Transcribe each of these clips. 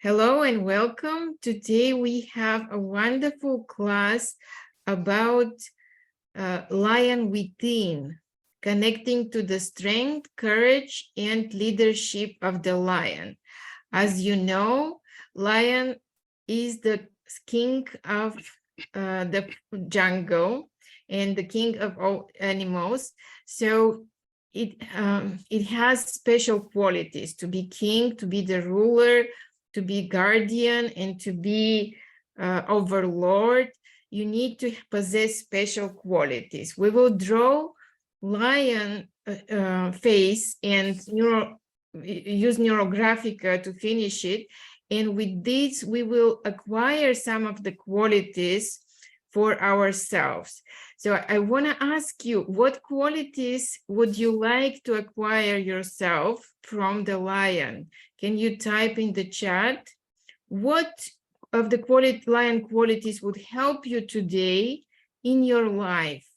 Hello and welcome. Today we have a wonderful class about lion within, connecting to the strength, courage, and leadership of the lion. As you know, lion is the king of the jungle and the king of all animals. So it has special qualities to be king, to be the ruler, to be guardian, and to be overlord. You need to possess special qualities. We will draw lion face and use Neurographica to finish it. And with this, we will acquire some of the qualities for ourselves. So I want to ask you, what qualities would you like to acquire yourself from the lion? Can you type in the chat? What of the lion qualities would help you today in your life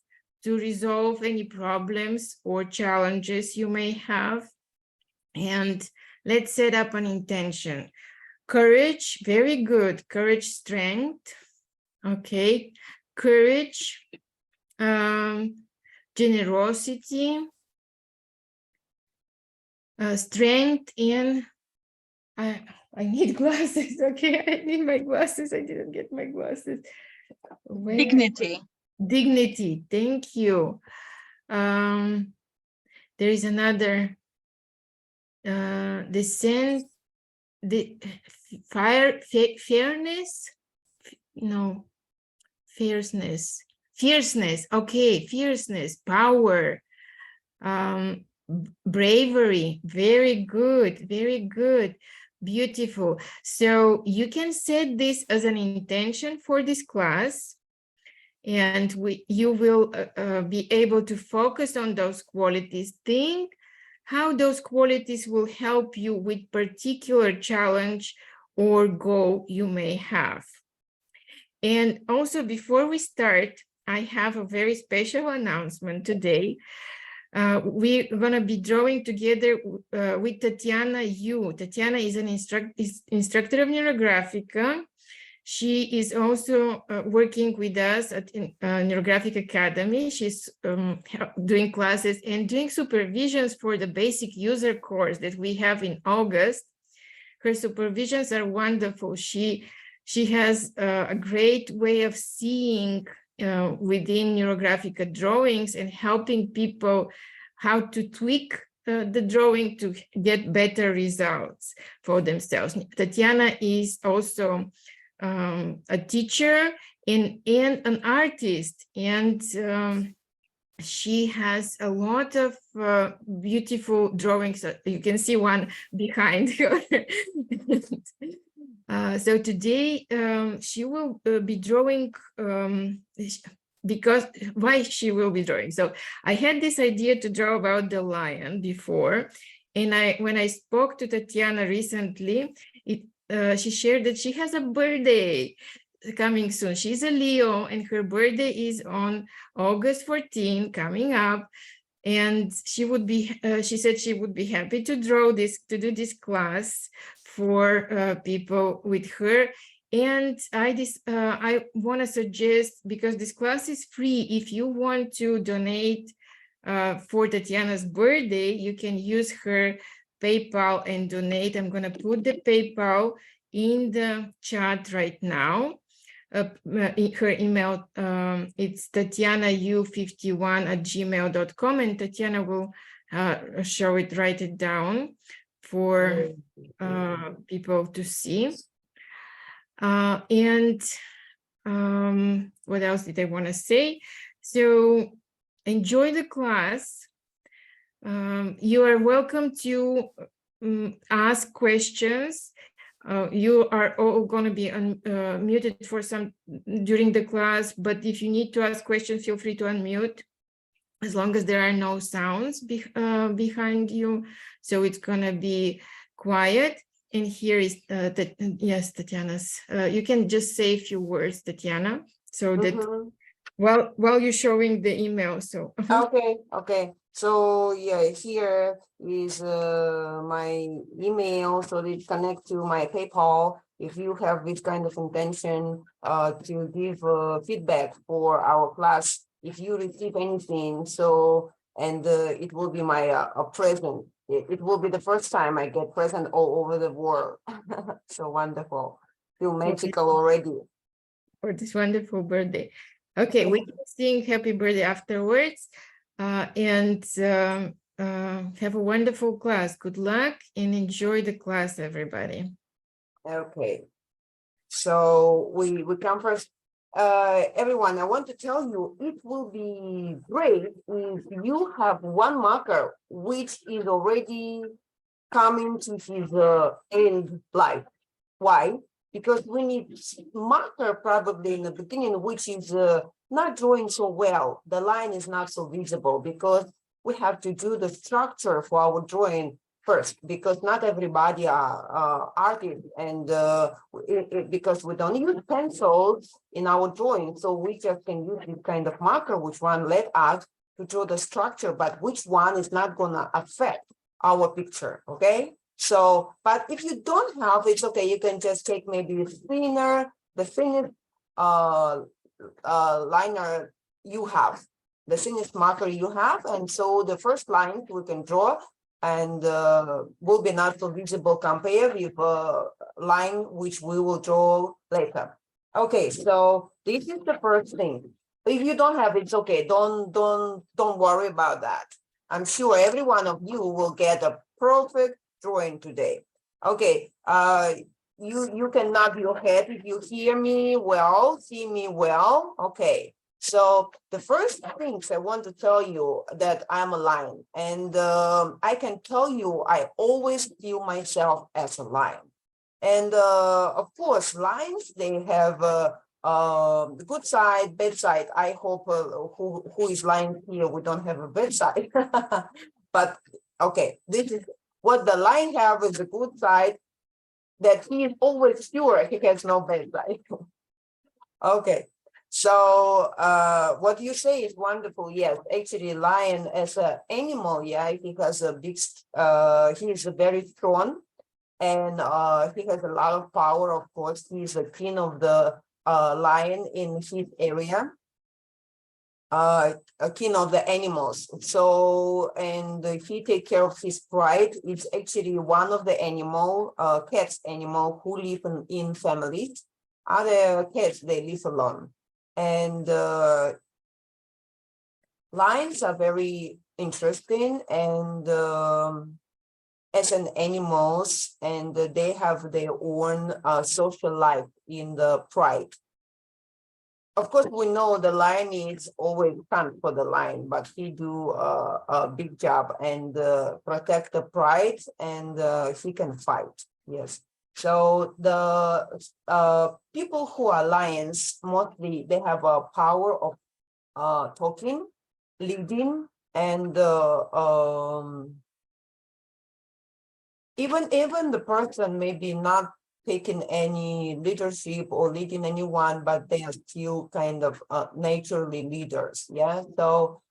to resolve any problems or challenges you may have? And let's set up an intention. Courage, very good. Courage, strength. Okay. Courage, generosity, strength, and I need glasses. Okay, I need my glasses. I didn't get my glasses. Dignity. Dignity. Thank you. There is another. Fairness. No. Fierceness. Okay, fierceness, power, bravery. Very good, beautiful. So you can set this as an intention for this class, and you will be able to focus on those qualities. Think how those qualities will help you with particular challenge or goal you may have. And also, before we start, I have a very special announcement today. We're going to be drawing together with Tatiana Yu. Tatiana is an instructor of Neurographica. She is also working with us at Neurographic Academy. She's doing classes and doing supervisions for the basic user course that we have in August. Her supervisions are wonderful. She has a great way of seeing within Neurographica drawings and helping people how to tweak the drawing to get better results for themselves. Tatiana is also a teacher and an artist, and she has a lot of beautiful drawings. You can see one behind her. So today she will be drawing why she will be drawing. So I had this idea to draw about the lion before, and when I spoke to Tatiana recently, she shared that she has a birthday coming soon. She's a Leo, and her birthday is on August 14, coming up. And she said she would be happy to do this class for people with her. And I want to suggest, because this class is free, if you want to donate for Tatiana's birthday, you can use her PayPal and donate. I'm going to put the PayPal in the chat right now. Her email, it's tatianau51@gmail.com, and Tatiana will write it down for people to see. And what else did I want to say? So enjoy the class. You are welcome to ask questions. You are all going to be muted for some during the class, but if you need to ask questions, feel free to unmute, as long as there are no sounds behind you. So it's going to be quiet. And here is yes, Tatiana's. You can just say a few words, Tatiana, so that while you're showing the email. So Okay. So yeah, here is my email, so it connect to my PayPal. If you have this kind of intention to give feedback for our class, if you receive anything, so and it will be my a present. It will be the first time I get present all over the world. So wonderful. Feel magical already. For this wonderful birthday. Okay, we can sing happy birthday afterwards. And have a wonderful class. Good luck and enjoy the class, everybody. Okay. So we come first. Everyone, I want to tell you, it will be great if you have one marker which is already coming to his end life. Why? Because we need marker probably in the beginning, which is not drawing so well. The line is not so visible because we have to do the structure for our drawing first, because not everybody are artists, and because we don't use pencils in our drawing, so we just can use this kind of marker, which one let us to draw the structure, but which one is not gonna affect our picture, okay? So, but if you don't have, it's okay. You can just take maybe the thinnest liner you have, the thinnest marker you have, and so the first line we can draw and will be not so visible compared with a line which we will draw later. Okay, so this is the first thing. If you don't have, it's okay. Don't worry about that. I'm sure every one of you will get a perfect drawing today. Okay, you can nod your head if you hear me well, see me well. Okay, so the first things I want to tell you that I'm a lion, and I can tell you I always view myself as a lion. And of course, lions, they have the good side, bad side. I hope who is lying here, we don't have a bad side. But okay, this is what the lion have is the good side, that he is always sure he has no bad side. Okay, so what you say is wonderful. Yes, actually, lion as an animal, yeah, he has a big, he is very strong, and he has a lot of power. Of course, he's the king of the lion in his area, a king of the animals. So, and he take care of his pride. It's actually one of the animal, cats animal who live in families. Other cats, they live alone. And lions are very interesting, and as an animals, and they have their own social life in the pride. Of course, we know the lion is always hunt for the lion, but he do a big job and protect the pride, and he can fight. Yes. So the people who are lions, mostly they have a power of talking, leading, and even the person maybe not taking any leadership or leading anyone, but they are still kind of naturally leaders. Yeah. So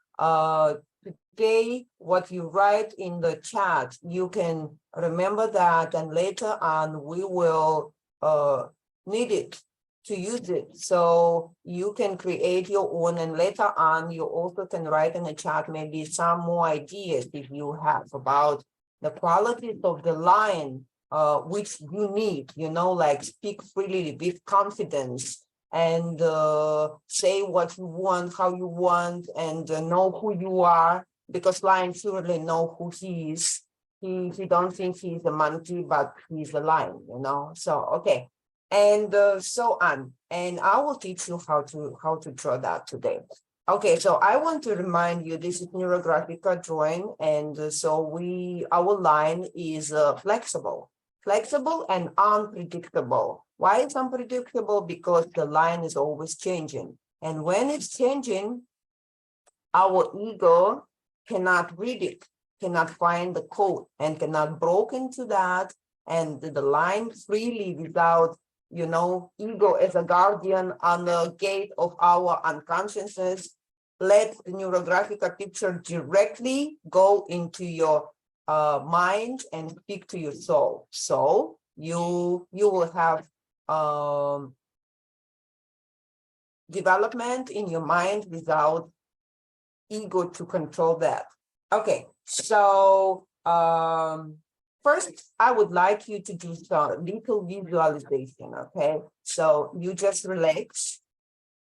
today, what you write in the chat, you can remember that, and later on we will need it to use it. So you can create your own, and later on you also can write in the chat maybe some more ideas if you have about the qualities of the lion, which you need, like speak freely with confidence, and say what you want, how you want, and know who you are, because lion surely know who he is. He don't think he's a monkey, but he's a lion, So okay, and so on. And I will teach you how to draw that today. Okay, so I want to remind you, this is Neurographica drawing, and so our line is flexible and unpredictable. Why it's unpredictable? Because the line is always changing, and when it's changing, our ego cannot read it, cannot find the code, and cannot break into that and the line freely without ego as a guardian on the gate of our unconsciousness. let the Neurographica picture directly go into your mind and speak to your soul. So you will have development in your mind without ego to control that. Okay, so first I would like you to do some little visualization. Okay, so you just relax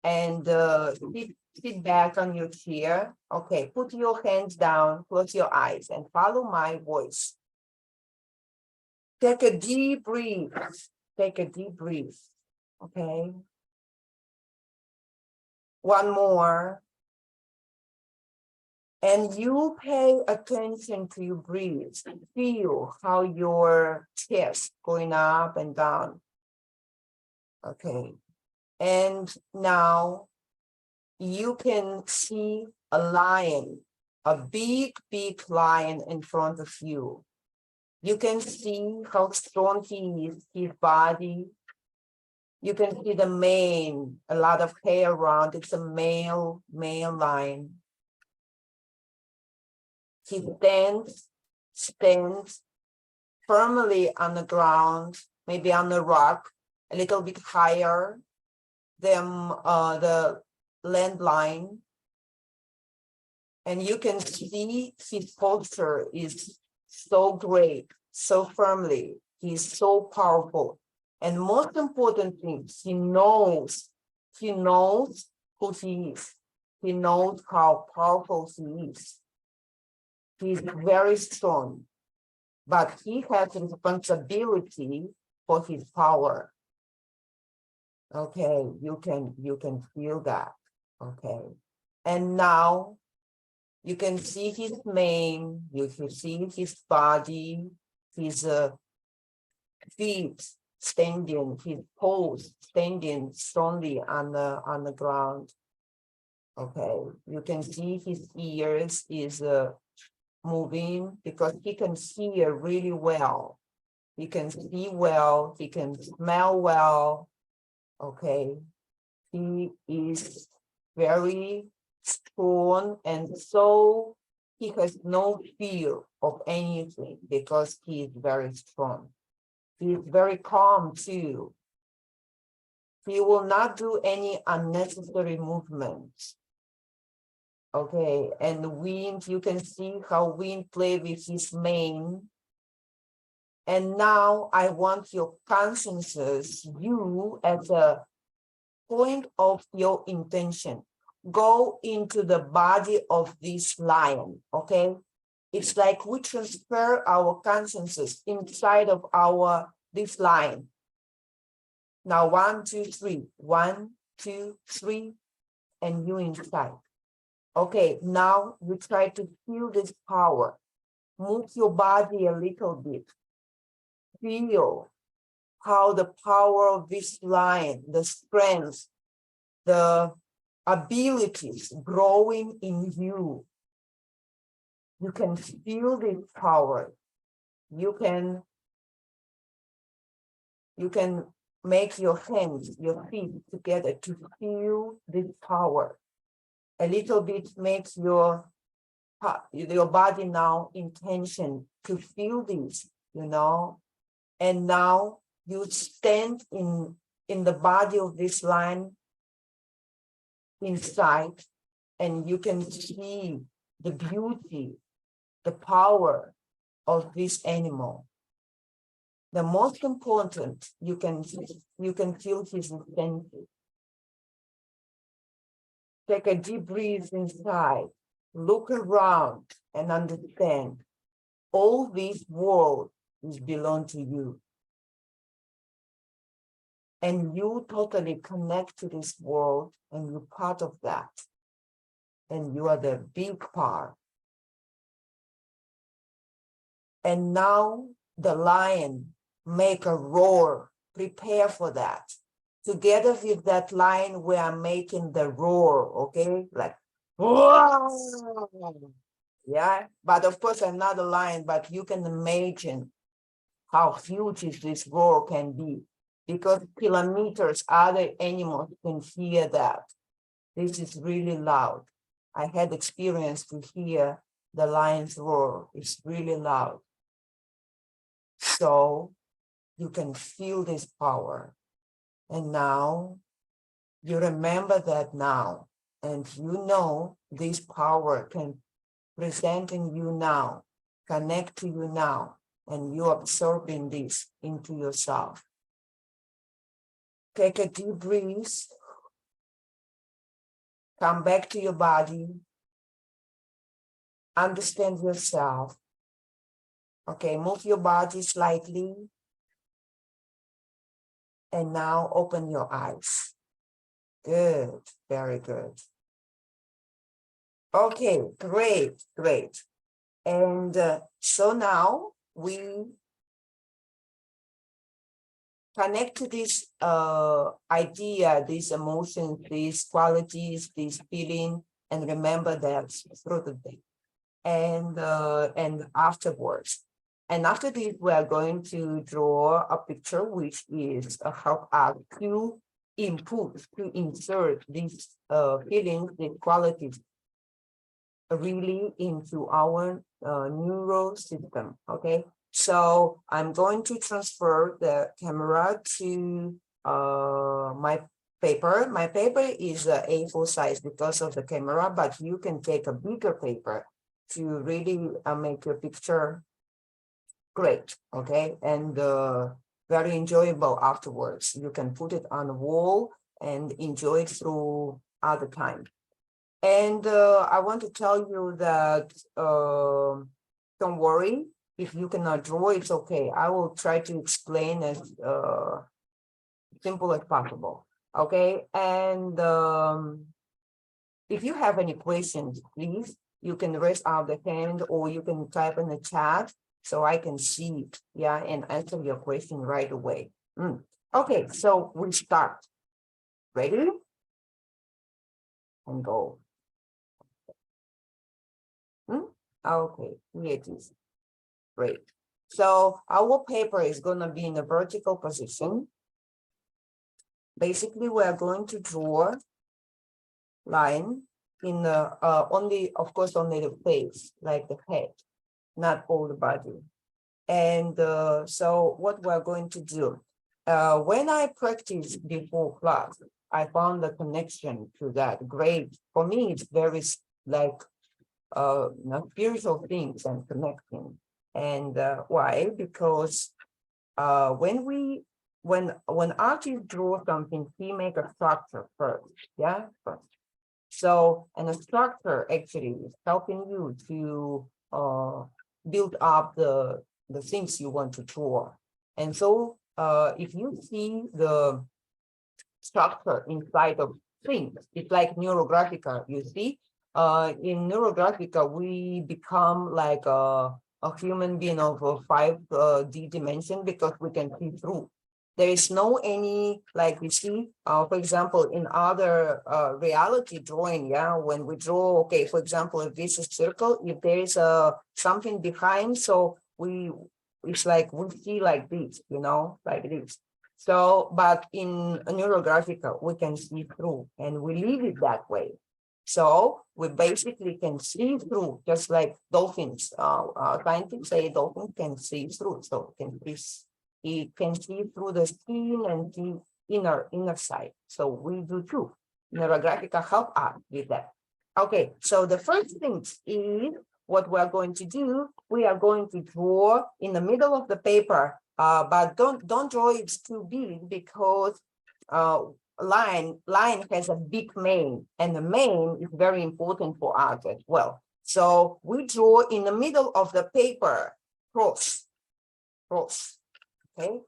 and sit back on your chair. Okay, put your hands down, close your eyes, and follow my voice. Take a deep breath. Take a deep breath. Okay. One more. And you pay attention to your breath. Feel how your chest going up and down. Okay. And now you can see a lion, a big, big lion in front of you. You can see how strong he is, his body. You can see the mane, a lot of hair around. It's a male lion. He stands firmly on the ground, maybe on the rock, a little bit higher than the landline. And you can see his posture is so great, so firmly. He's so powerful. And most important thing, he knows who he is. He knows how powerful he is. He's very strong, but he has responsibility for his power. Okay, you can feel that. Okay, and now you can see his mane, you can see his body, his feet standing, his pose standing strongly on the ground. Okay, you can see his ears is moving because he can hear really well. He can see well, he can smell well. Okay, he is very strong, and so he has no fear of anything because he is very strong. He is very calm too. He will not do any unnecessary movements. Okay, and the wind, you can see how wind play with his mane. And now I want your consciences, you as a point of your intention, go into the body of this lion, okay? It's like we transfer our consciences inside of this lion. Now 1, 2, 3, 1, 2, 3, and you inside. Okay, now you try to feel this power. Move your body a little bit. Feel how the power of this lion, the strength, the abilities growing in you. You can feel this power. You can make your hands, your feet together to feel this power. A little bit makes your body now intention to feel this, you know. And now you stand in the body of this lion inside, and you can see the beauty, the power of this animal. The most important, you can feel his intensity. Take a deep breath inside, look around and understand all this world is belong to you. And you totally connect to this world and you're part of that. And you are the big part. And now the lion make a roar, prepare for that. Together with that lion, we are making the roar, okay? Like, whoa! Yeah, but of course I'm not a lion, but you can imagine how huge this roar can be, because kilometers other animals can hear that. This is really loud. I had experience to hear the lion's roar. It's really loud. So you can feel this power. And now you remember that now. And you know this power can present in you now, connect to you now, and you absorbing this into yourself. Take a deep breath. Come back to your body. Understand yourself. Okay, move your body slightly. And now open your eyes. Good, very good. Okay, great, great. And so now we connect to this idea, these emotions, these qualities, this feeling, and remember that through the day. And afterwards. And after this, we are going to draw a picture, which is help us to input, to insert these feelings, these qualities really into our neural system, okay? So I'm going to transfer the camera to my paper. My paper is A4 size because of the camera, but you can take a bigger paper to really make your picture great, okay? And very enjoyable afterwards. You can put it on the wall and enjoy it through other time. And I want to tell you that don't worry, if you cannot draw, it's okay. I will try to explain as simple as possible, okay? And if you have any questions, please, you can raise out the hand or you can type in the chat so I can see it, yeah, and answer your question right away. Okay, so we start. Ready? And go. Okay, here it is. Great. So our paper is going to be in a vertical position. Basically, we are going to draw line in the only, of course, only the face, like the head, not all the body. And so what we're going to do, when I practiced before class, I found the connection to that. Great. For me, it's very like spiritual things and connecting. And why? Because when artists draw something, he make a structure first, yeah, first. So, and a structure actually is helping you to build up the things you want to draw. And so, if you see the structure inside of things, it's like Neurographica, you see. In Neurographica, we become like a human being of a 5D dimension because we can see through. There is no any, like we see, for example, in other reality drawing, yeah, when we draw, okay, for example, if this is circle, if there is something behind, so it's like we see like this, you know, like this. So, but in Neurographica, we can see through and we leave it that way. So we basically can see through, just like dolphins. Scientists say dolphins can see through, so it can see through the skin and the inner side. So we do too. Neurographica help us with that. Okay, so the first thing is what we're going to do. We are going to draw in the middle of the paper, but don't draw it too big because line has a big mane, and the mane is very important for us as well. So we draw in the middle of the paper, cross, okay,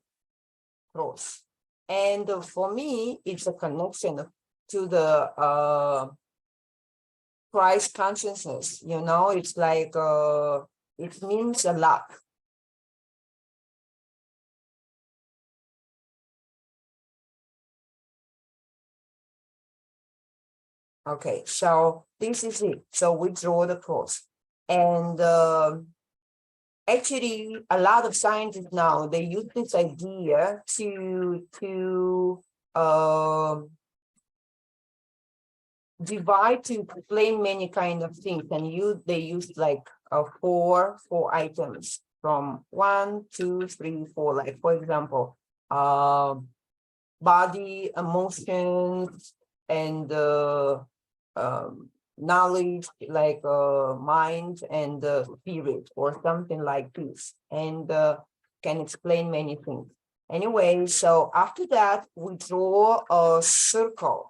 cross. And for me, it's a connection to the Christ consciousness, you know, it's like, it means a lot. Okay, so this is it. So we draw the cross. And actually, a lot of scientists now, they use this idea to divide to explain many kind of things, and they used like four items from 1, 2, 3, 4. Like for example, body, emotions, and knowledge, like mind and spirit, or something like this, and can explain many things. Anyway, so after that, we draw a circle.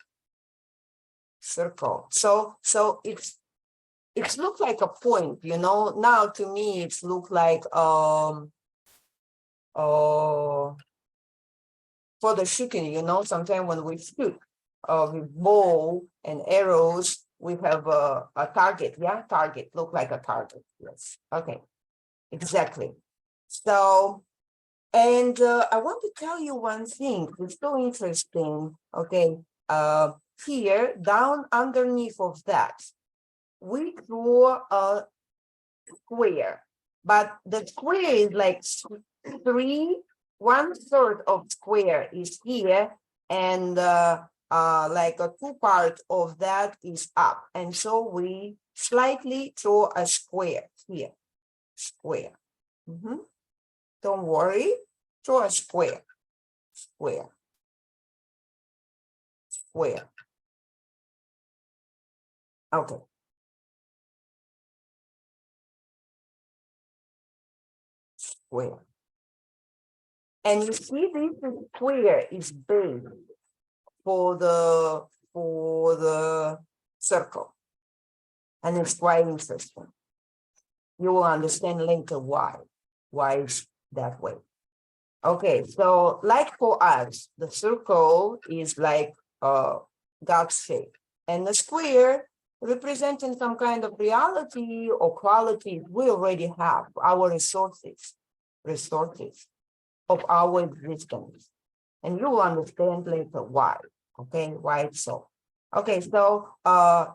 So it's look like a point, you know. Now to me, it's look like for the shooting, you know. Sometimes when we shoot with bow and arrows, we have a target. Yeah, target look like a target. Yes. Okay. Exactly. So, and I want to tell you one thing. It's so interesting. Okay. Here, down underneath of that, we draw a square, but the square is like 1/3 of square is here, and like a 2 part of that is up, and so we slightly draw a square here. Square. Don't worry, draw a square. Square. Okay. Square. And you see this square is base for the circle. And it's quite interesting. You will understand later why it's that way. Okay, so like for us, the circle is like God's shape, and the square representing some kind of reality or quality we already have, our resources of our existence. And you will understand later why, okay, why it's so. Okay, so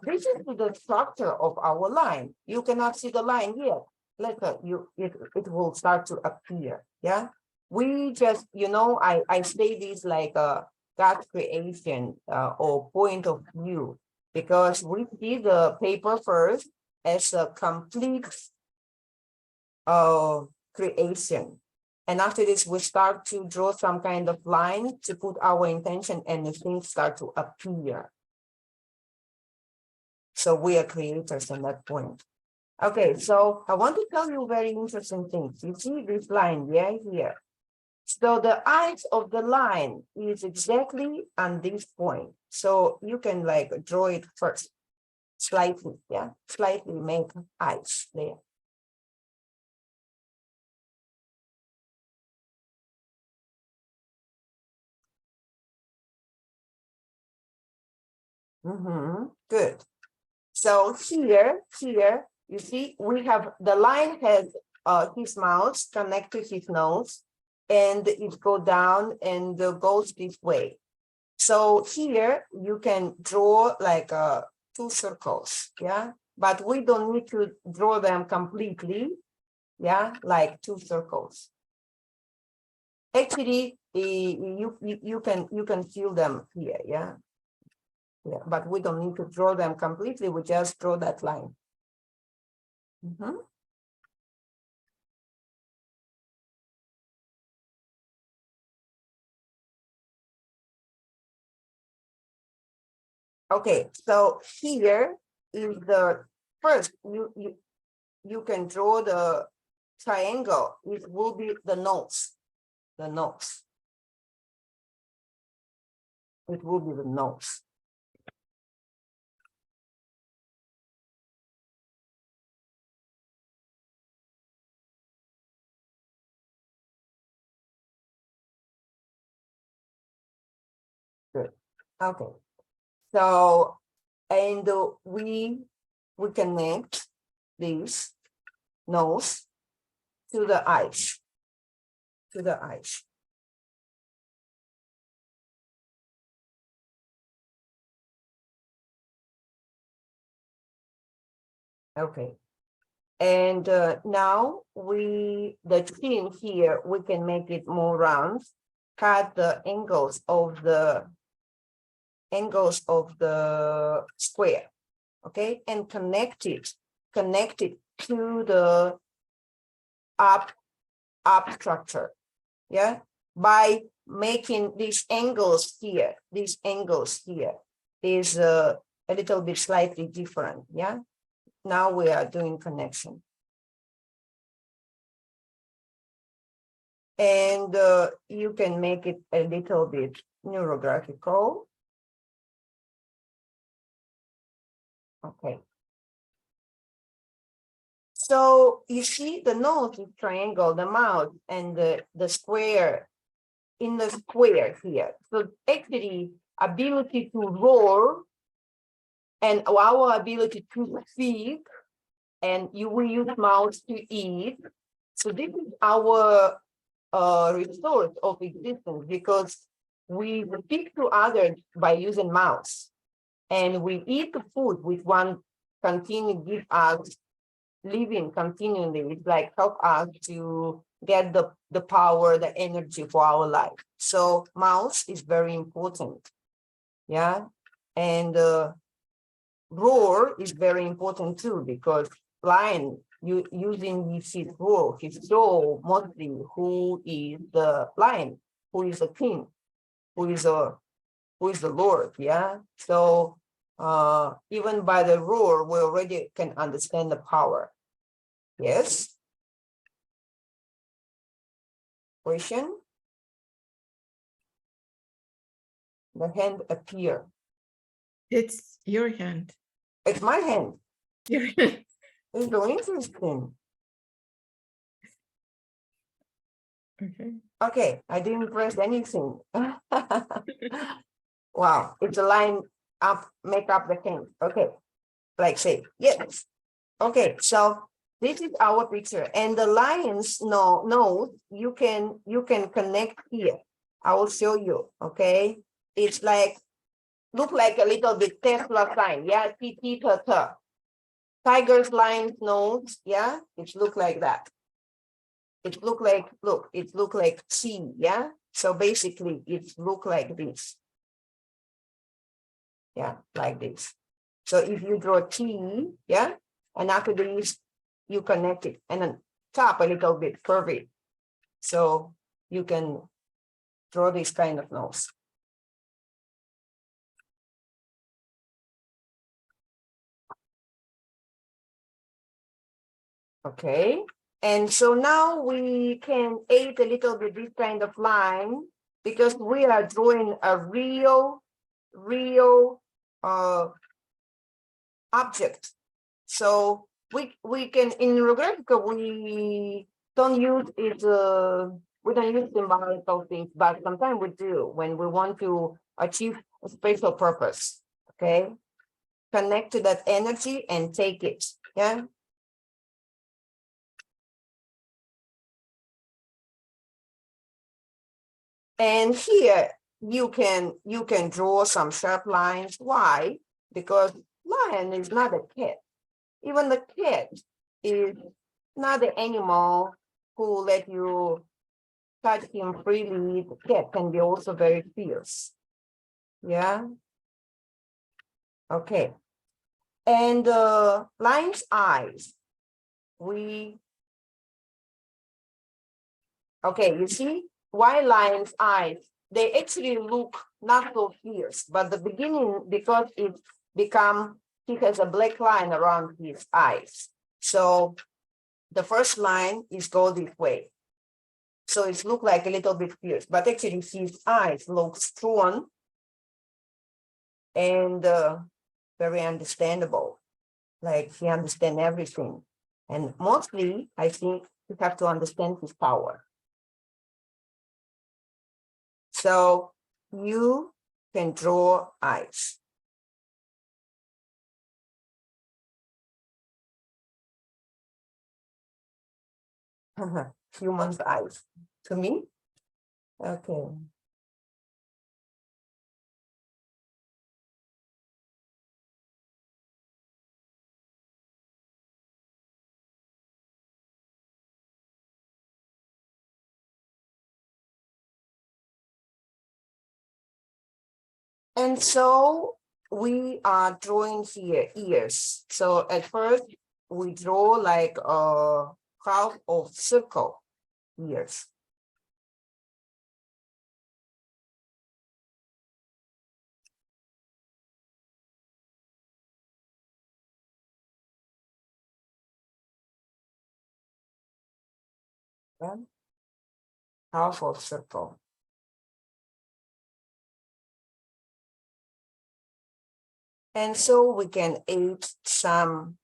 this is the structure of our line. You cannot see the line yet. Later, it will start to appear, yeah? We just, you know, I say this like a God creation or point of view, because we see the paper first as a complete creation. And after this, we start to draw some kind of line to put our intention, and the things start to appear. So we are creators at that point. Okay, so I want to tell you very interesting things. You see this line, yeah, here. So the eyes of the line is exactly on this point. So you can like draw it first, slightly, yeah, slightly make eyes there. Good. So here, you see, we have the line has his mouth connect to his nose, and it go down and goes this way. So here you can draw like 2 circles, yeah, but we don't need to draw them completely, yeah, like 2 circles. Actually, you can feel them here, yeah. Yeah, but we don't need to draw them completely. We just draw that line. Okay, so here is the first, you can draw the triangle. It will be the nose. It will be the nose. Good. Okay. So, and we connect this nose to the eyes. Okay. And now the chin here, we can make it more round, cut the angles of the angles of the square, okay, and connect it to the up structure, yeah, by making these angles here is a little bit slightly different, yeah. Now we are doing connection. And you can make it a little bit neurographical. Okay. So you see the nose is triangle, the mouth and the square in the square here. So actually ability to roar and our ability to speak, and we use mouth to eat. So this is our resource of existence, because we speak to others by using mouth, and we eat the food with one continue give us living continually. It's like help us to get the power, the energy for our life. So mouth is very important, yeah, and roar is very important too, because lion using his roar, his soul mostly, who is the lion, who is the king, who is the Lord, yeah. So even by the roar, we already can understand the power. Yes. Question. The hand appear. It's your hand. It's my hand. Your hand. It's so interesting. Okay. Okay, I didn't press anything. Wow, it's a line up, make up the hand. Okay, like say, yes. Okay, so this is our picture, and the lion's nose, you can connect here. I will show you, okay? It's like, look like a little bit Tesla sign, yeah, T, T, T, T. Tiger's lion's nose, yeah, it look like that. It look like, look, it look like C, yeah? So basically it look like this. Yeah, like this. So if you draw T, yeah, and after this, you connect it and then top a little bit, curve it. So you can draw this kind of nose. Okay. And so now we can add a little bit this kind of line, because we are drawing a real object. So we can, in Neurographica, we don't use it, we don't use symbolical things, but sometimes we do when we want to achieve a special purpose. Okay, connect to that energy and take it. Yeah. And here you can draw some sharp lines. Why? Because lion is not a cat. Even the cat is not the animal who let you touch him freely. The cat can be also very fierce. Yeah. Okay. And lion's eyes. Okay, you see why lion's eyes, they actually look not so fierce, but the beginning, because it become, he has a black line around his eyes. So the first line is go this way. So it look like a little bit fierce, but actually his eyes look strong and very understandable. Like he understands everything. And mostly, I think you have to understand his power. So you can draw eyes. Human's eyes. To me? Okay. And so we are drawing here ears. So at first we draw like a half of circle ears. Yeah. Half of circle. And so we can add some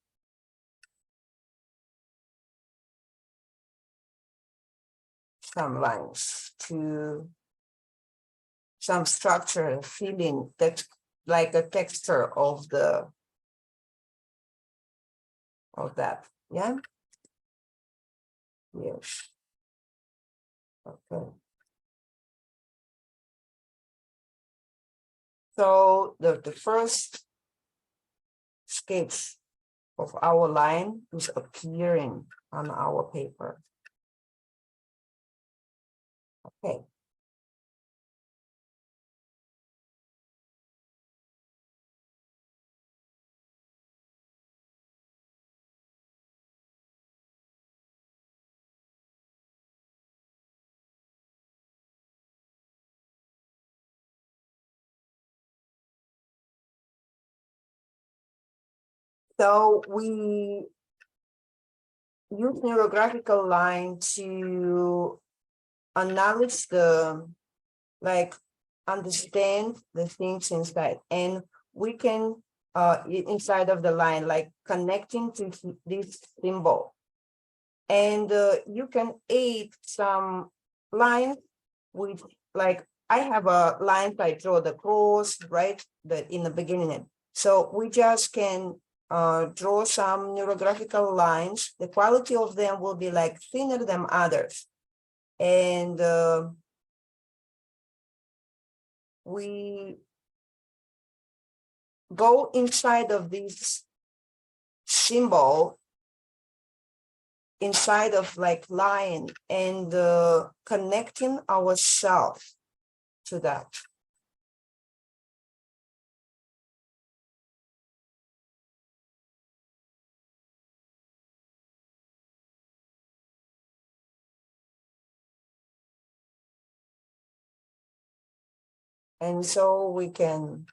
lines to some structure and feeling that like a texture of that. Yeah. Yes. Okay. So the first sketch of our line is appearing on our paper. Okay. So we use neurographical line to acknowledge like understand the things inside, and we can inside of the line, like connecting to this symbol, and you can add some lines with, like I have a line, I draw the cross right in the beginning, so we just can draw some neurographical lines. The quality of them will be like thinner than others, and we go inside of this symbol, inside of like line, and connecting ourselves to that. And so we can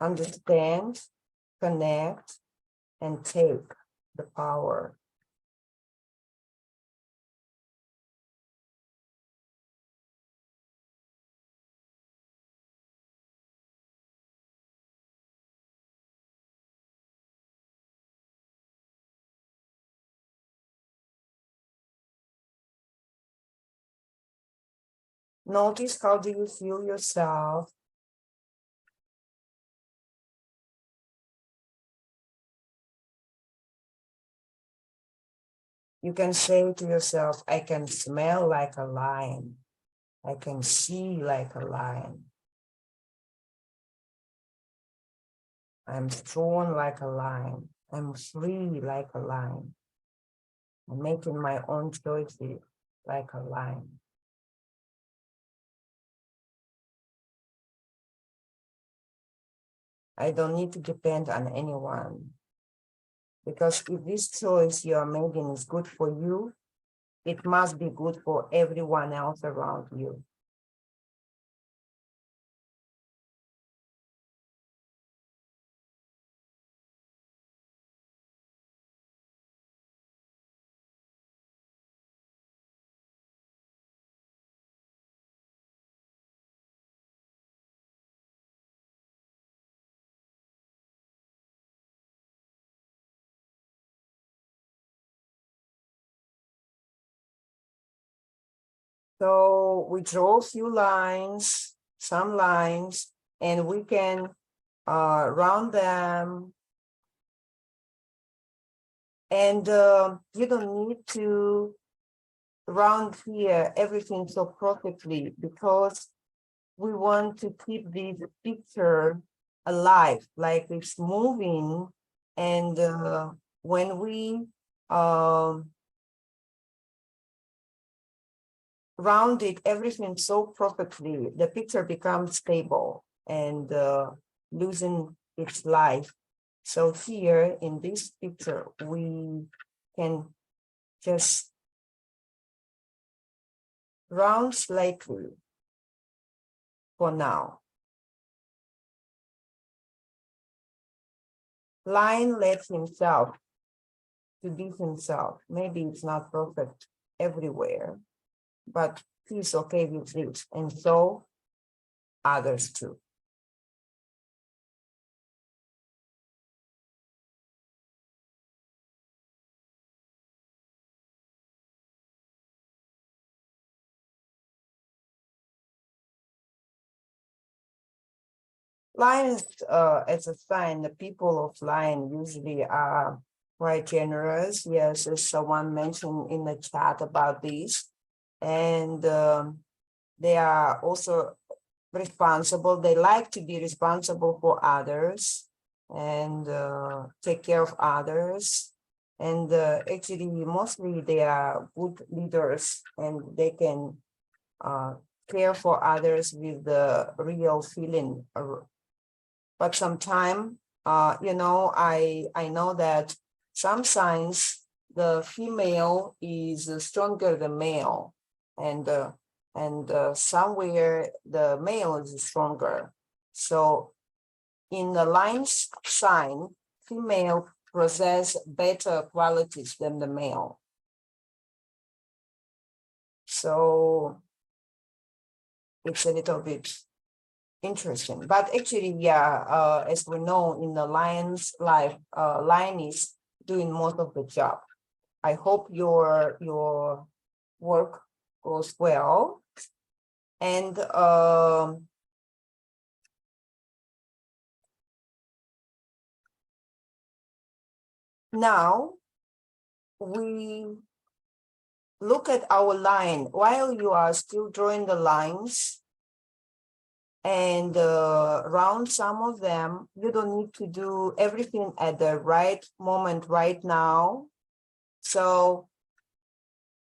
understand, connect, and take the power. Notice, how do you feel yourself? You can say to yourself, I can smell like a lion. I can see like a lion. I'm strong like a lion. I'm free like a lion. I'm making my own choices like a lion. I don't need to depend on anyone. Because if this choice you are making is good for you, it must be good for everyone else around you. So we draw a few lines, some lines, and we can round them. And you don't need to round here everything so perfectly, because we want to keep this picture alive, like it's moving. And when we rounded everything so perfectly, the picture becomes stable and losing its life. So here in this picture, we can just round slightly for now. Lion let himself to be himself. Maybe it's not perfect everywhere, but he's okay with it, and so others too. Lions, as a sign, the people of Lion usually are quite generous. Yes, as someone mentioned in the chat about this. And they are also responsible. They like to be responsible for others and take care of others. And actually, mostly they are good leaders and they can care for others with the real feeling. But sometimes, you know, I know that some signs the female is stronger than male, and somewhere the male is stronger. So in the lion's sign, female possess better qualities than the male. So it's a little bit interesting, but actually, yeah, as we know, in the lion's life, lion is doing most of the job. I hope your work goes well, and now we look at our line. While you are still drawing the lines and round some of them, you don't need to do everything at the right moment right now. So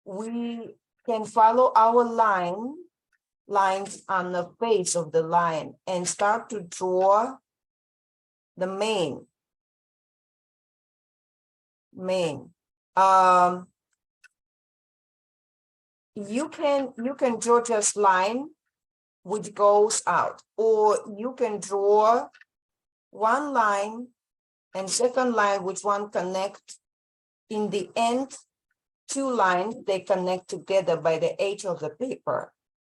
we can follow our lines on the face of the line and start to draw the mane. You can draw just line which goes out, or you can draw one line and second line which one connect. In the end, two lines, they connect together by the edge of the paper.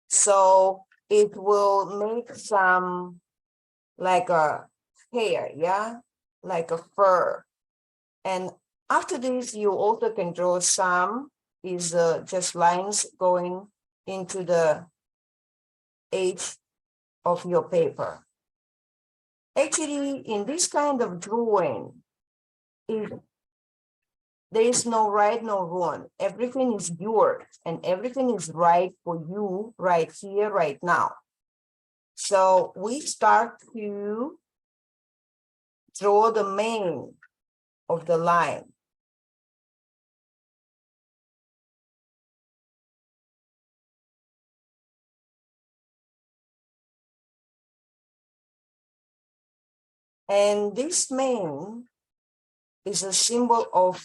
So it will make some like a hair, yeah, like a fur. And after this, you also can draw some is just lines going into the edge of your paper. Actually, in this kind of drawing, there is no right, no wrong. Everything is yours and everything is right for you right here, right now. So we start to draw the mane of the line. And this mane is a symbol of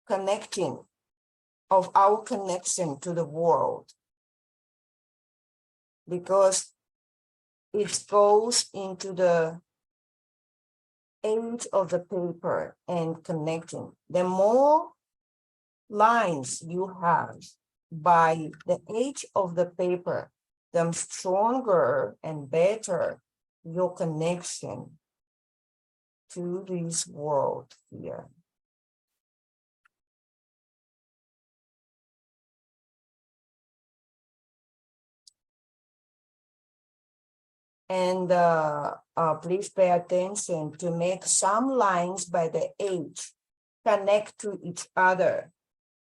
connecting, of our connection to the world, because it goes into the edge of the paper and connecting. The more lines you have by the edge of the paper, the stronger and better your connection to this world here. And please pay attention to make some lines by the edge connect to each other.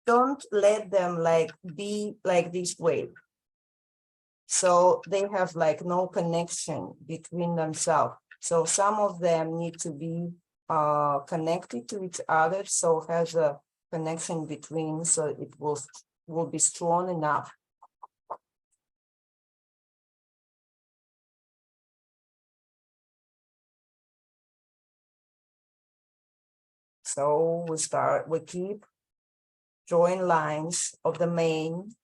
Don't let them like be like this way. So they have like no connection between themselves. So some of them need to be connected to each other, so has a connection between, so it will will be strong enough. So we keep drawing lines of the mane.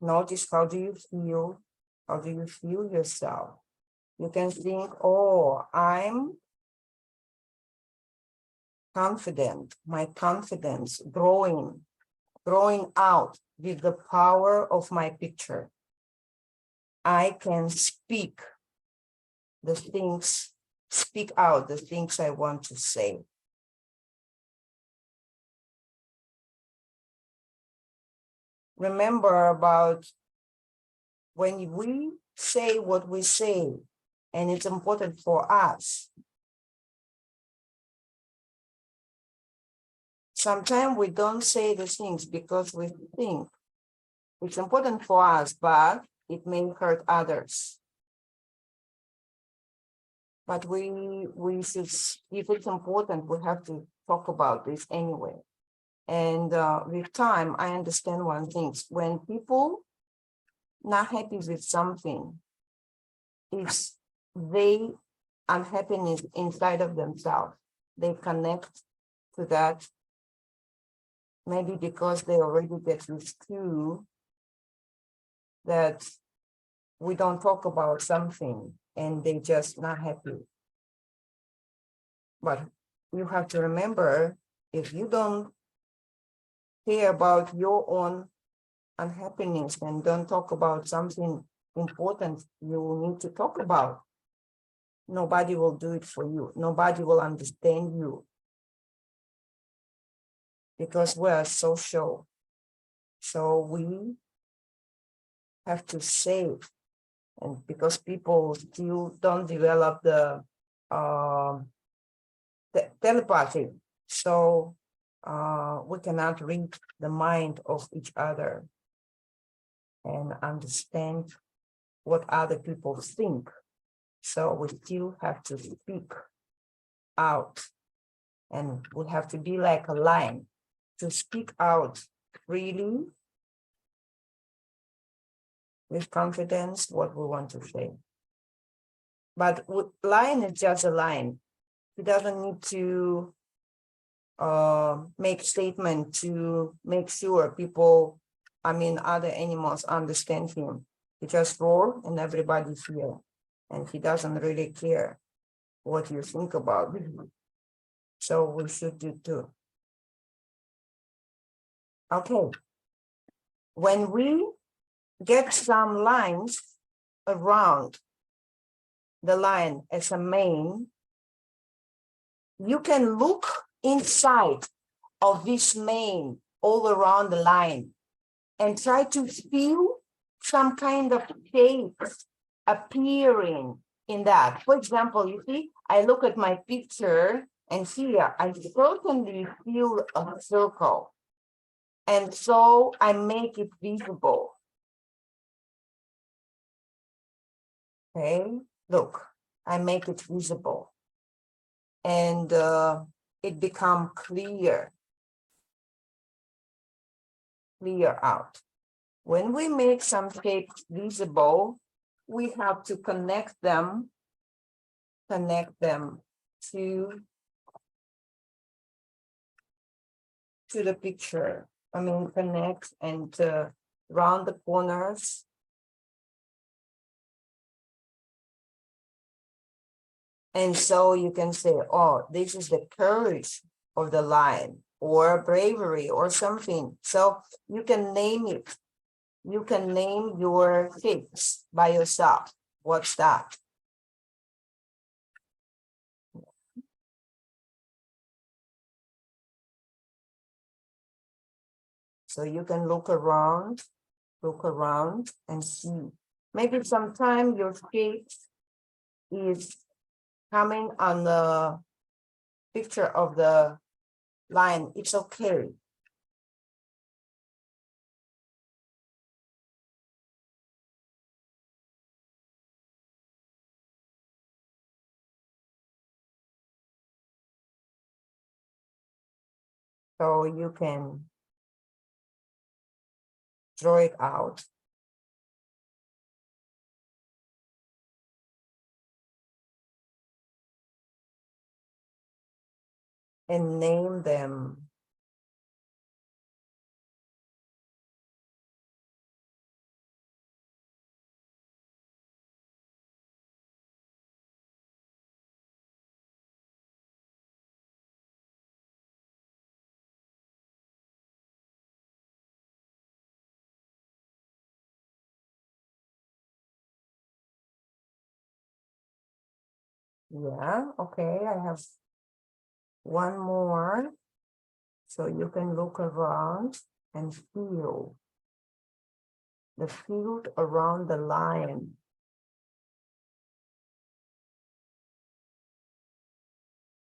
Notice how do you feel? How do you feel yourself? You can think, oh, I'm confident, my confidence growing out with the power of my picture. I can speak out the things I want to say. Remember about when we say what we say, and it's important for us. Sometimes we don't say the things because we think it's important for us, but it may hurt others. But we should, if it's important, we have to talk about this anyway. And with time, I understand one thing. When people not happy with something, it's they unhappiness inside of themselves. They connect to that, maybe because they already get used to that we don't talk about something and they just not happy. But you have to remember, if you don't care about your own unhappiness and don't talk about something important you need to talk about, nobody will do it for you. Nobody will understand you, because we're social. So we have to save, and because people still don't develop the telepathy, so we cannot read the mind of each other and understand what other people think. So we still have to speak out, and we have to be like a lion to speak out freely with confidence what we want to say. But lion is just a lion. He doesn't need to make statement to make sure people, other animals understand him. He just roar and everybody hear, and he doesn't really care what you think about him. So we should do too. Okay. When we get some lines around the line as a mane, you can look inside of this mane all around the line and try to feel some kind of shapes appearing in that. For example, you see, I look at my picture and here I certainly feel a circle. And so I make it visible. Okay, look, I make it visible. And it becomes clear out. When we make some shapes visible, we have to connect them to the picture. Connect and round the corners. And so you can say, oh, this is the courage of the lion, or bravery or something. So you can name it. You can name your shapes by yourself. What's that? So you can look around and see. Maybe sometime your shape is coming on the picture of the line. It's okay. So you can draw it out. And name them. Yeah, okay, I have one more. So you can look around and feel the field around the line.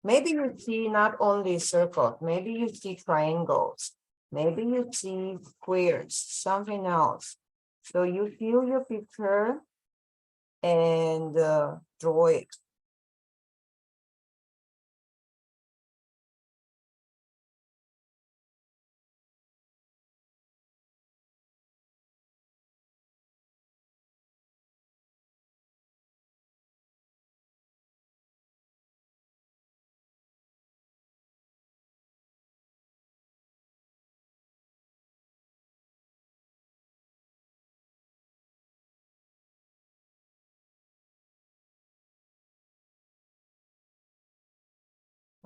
Maybe you see not only circles, maybe you see triangles, maybe you see squares, something else. So you feel your picture and draw it.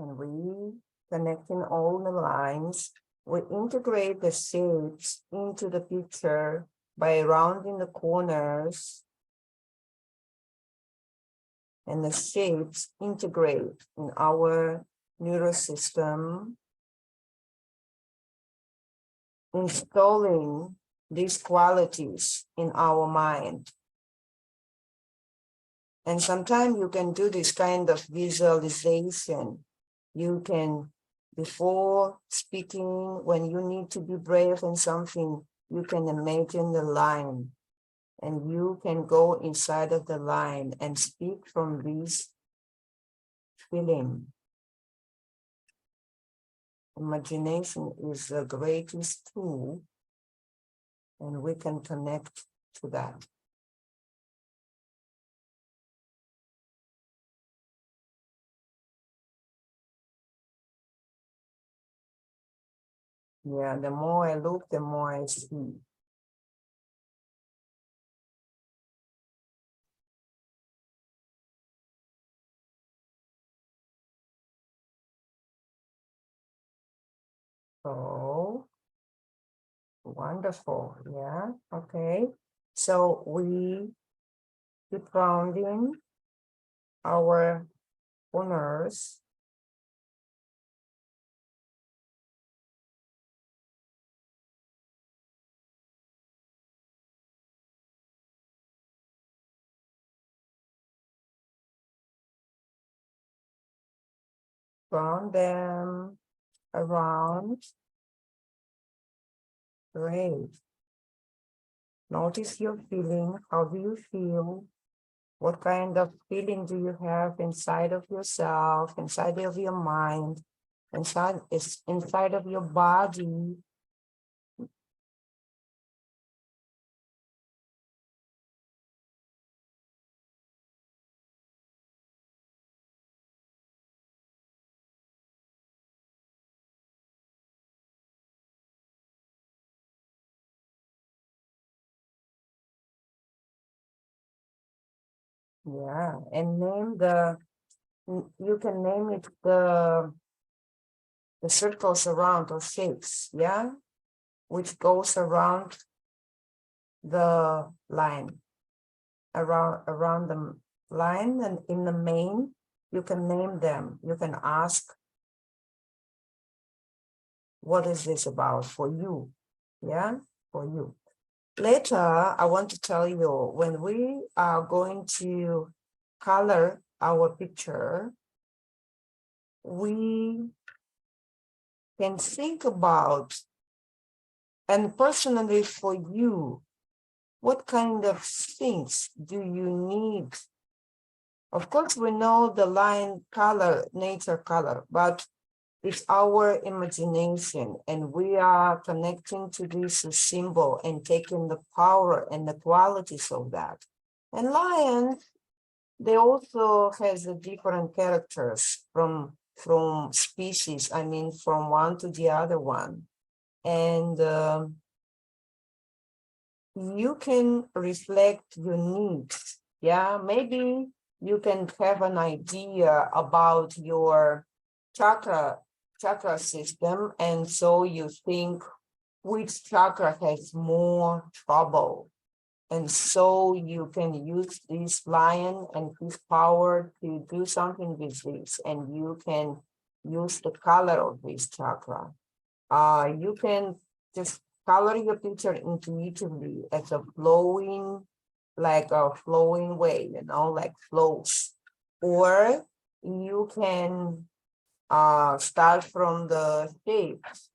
And we connecting all the lines. We integrate the shapes into the picture by rounding the corners. And the shapes integrate in our neural system, installing these qualities in our mind. And sometimes you can do this kind of visualization. You can, before speaking, when you need to be brave in something, you can imagine the line and you can go inside of the line and speak from this feeling. Imagination is the greatest tool, and we can connect to that. Yeah, the more I look, the more I see. So wonderful. Yeah, okay. So we keep rounding our corners. Round them around. Great. Notice your feeling. How do you feel? What kind of feeling do you have inside of yourself, inside of your mind, inside of your body? Yeah, and name you can name it the circles around or shapes, yeah, which goes around the line, around the line, and in the main, you can name them. You can ask, what is this about for you? Yeah, for you. Later, I want to tell you, when we are going to color our picture, we can think about, and personally for you, what kind of things do you need? Of course, we know the line color, nature color, but it's our imagination, and we are connecting to this symbol and taking the power and the qualities of that. And lions, they also has a different characters from species, I mean, from one to the other one. And you can reflect your needs. Yeah, maybe you can have an idea about your chakra system, and so you think which chakra has more trouble, and so you can use this lion and his power to do something with this, and you can use the color of this chakra. You can just color your picture intuitively as a flowing, like a flowing way, you know, like flows. Or you can start from the shapes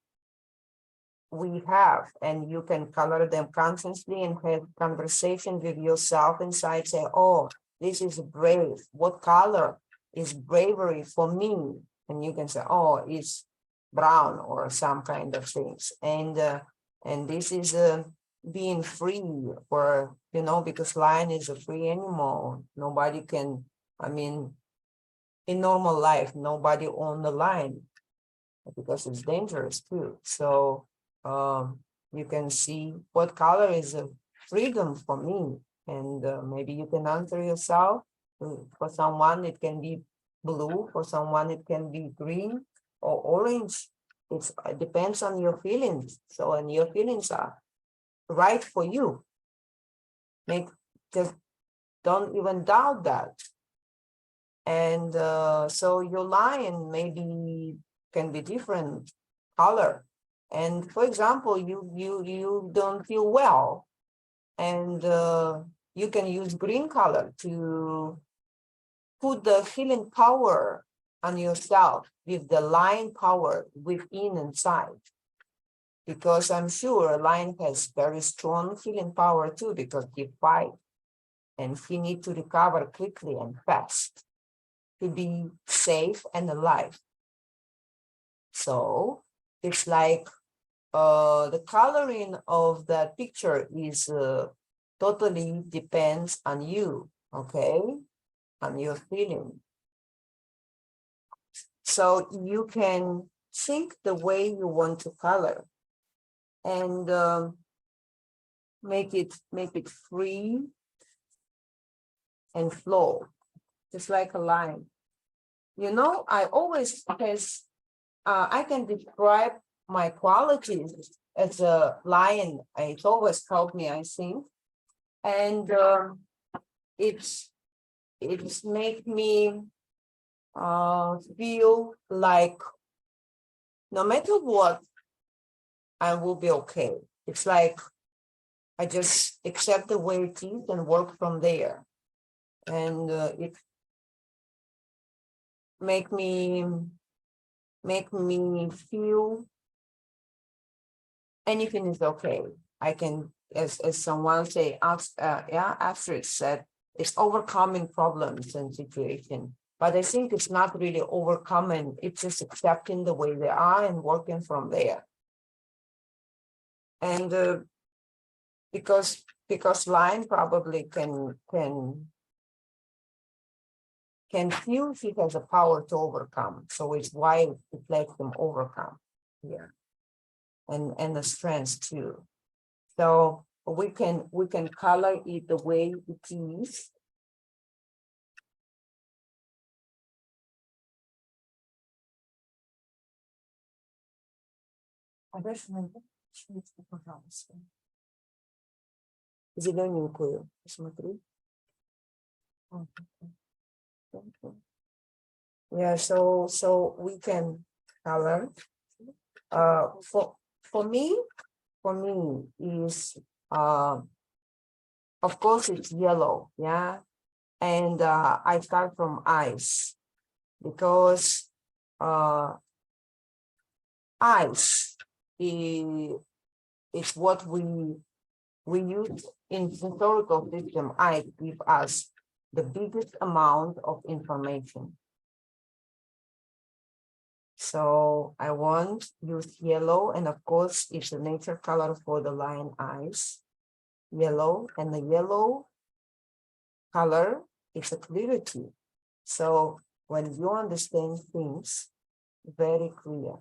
we have, and you can color them consciously and have conversation with yourself inside, say, oh, this is brave. What color is bravery for me? And you can say, oh, it's brown or some kind of things. And this is being free, or, you know, because lion is a free animal. Nobody can, I mean, in normal life, nobody own the lion because it's dangerous too. So you can see what color is a freedom for me, and maybe you can answer yourself. For someone it can be blue, for someone it can be green or orange. It depends on your feelings. So, and your feelings are right for you. Just don't even doubt that. And so your lion maybe can be different color. And for example, you don't feel well, and you can use green color to put the healing power on yourself with the lion power within inside. Because I'm sure a lion has very strong healing power too, because he fights and he needs to recover quickly and fast to be safe and alive. So it's like the coloring of that picture is totally depends on you, okay, on your feeling. So you can think the way you want to color, and make it free and flow, just like a line. You know, I always I can describe my qualities as a lion. It's always helped me, I think. And it's make me feel like no matter what, I will be okay. It's like I just accept the way it is and work from there. And it make me feel anything is okay. I can, as someone say, Astrid said, it's overcoming problems and situation. But I think it's not really overcoming, it's just accepting the way they are and working from there. And because lion probably can feel he has a power to overcome. So it's why it lets them overcome. Yeah. And the strengths too. So we can color it the way it is. Зелененькую, посмотри. Yeah, so we can color. For me is of course it's yellow, yeah. And I start from eyes, because eyes is what we use in historical system. Eyes give us the biggest amount of information. So I want use yellow, and of course it's the nature color for the lion eyes, yellow, and the yellow color is a clarity. So when you understand things very clear.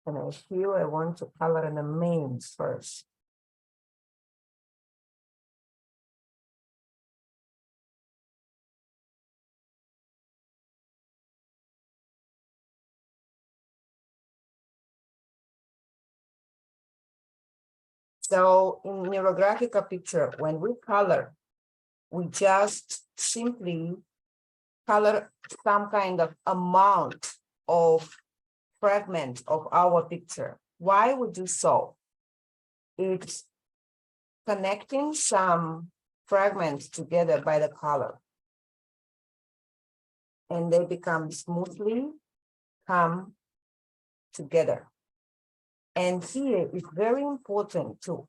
And I feel I want to color in the mains first. So in Neurographica picture, when we color, we just simply color some kind of amount of fragment of our picture. Why we do so? It's connecting some fragments together by the color, and they become smoothly come together. And here it's very important to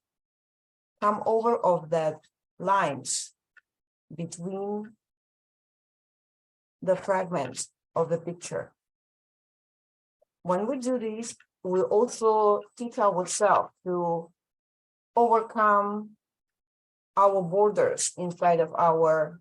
come over of that lines between the fragments of the picture. When we do this, we also teach ourselves to overcome our borders inside of our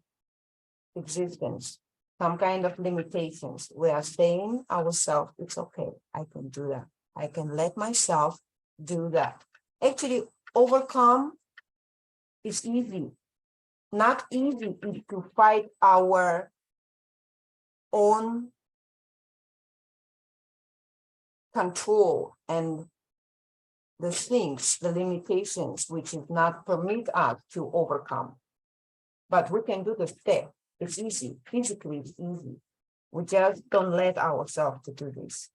existence, some kind of limitations. We are saying ourselves, it's okay, I can do that. I can let myself do that. Actually, overcome is easy. Not easy is to fight our own control and the things, the limitations, which is not permit us to overcome. But we can do the step. It's easy. Physically, it's easy. We just don't let ourselves to do this.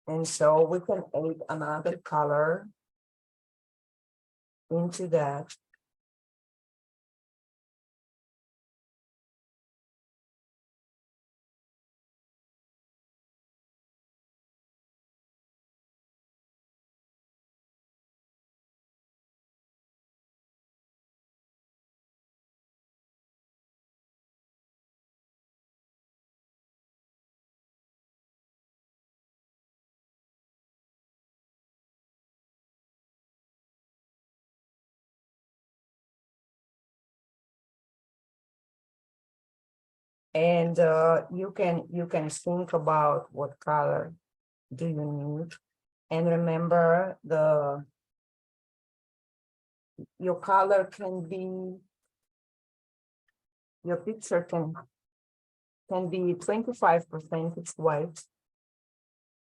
And so we can add another color into that. And you can think about what color do you need. And remember, your color can be, your picture can be 25% white.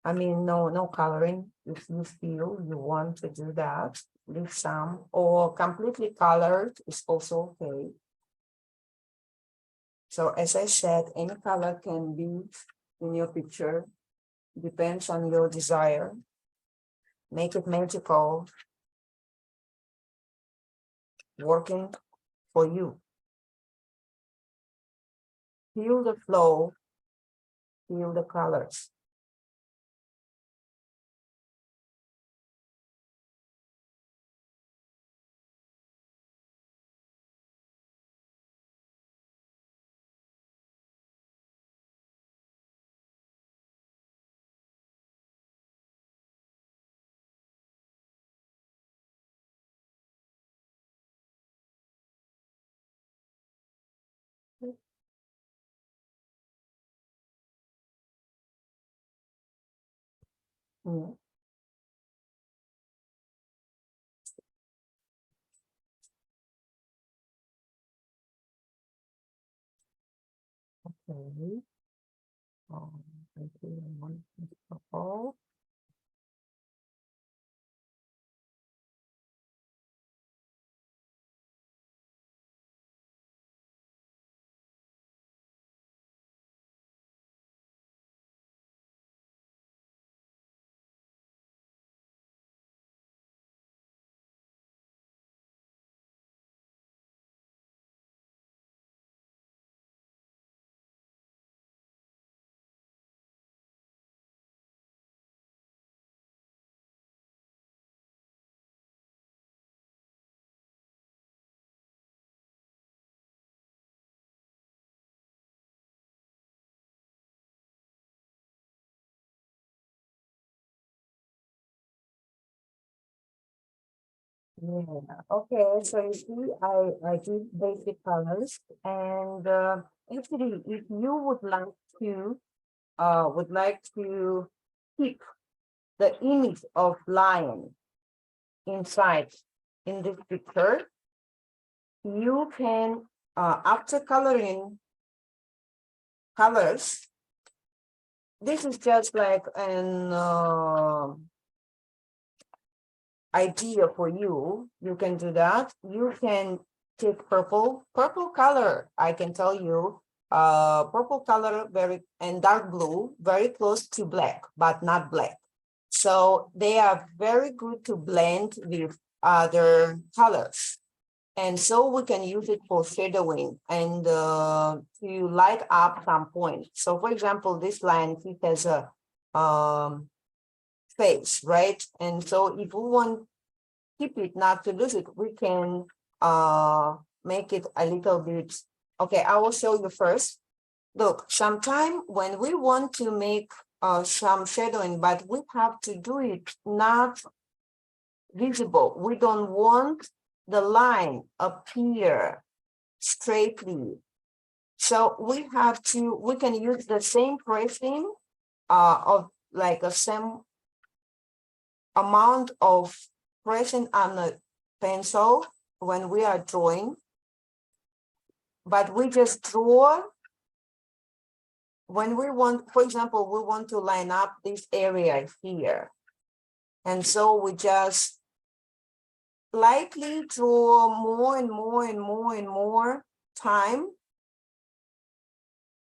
I mean, no coloring. If you feel you want to do that, leave some, or completely colored is also okay. So as I said, any color can be in your picture, depends on your desire. Make it magical, working for you. Feel the flow, feel the colors. Mm. Okay. I think I want purple. Yeah, okay, so you see, I did basic colors, and actually, if you would like to keep the image of lion inside in this picture, you can after coloring colors, this is just like an idea for you. You can do that. You can take purple color. I can tell you, purple color and dark blue, very close to black, but not black. So they are very good to blend with other colors. And so we can use it for shadowing and to light up some point. So for example, this line, it has a face, right? And so if we want keep it, not to lose it, we can make it a little bit. Okay, I will show you first. Look, sometime when we want to make some shadowing, but we have to do it not visible. We don't want the line appear straightly. So we can use the same pressing of like a same amount of pressing on the pencil when we are drawing, but we just draw when we want, for example, we want to line up this area here. And so we just lightly draw more and more and more and more time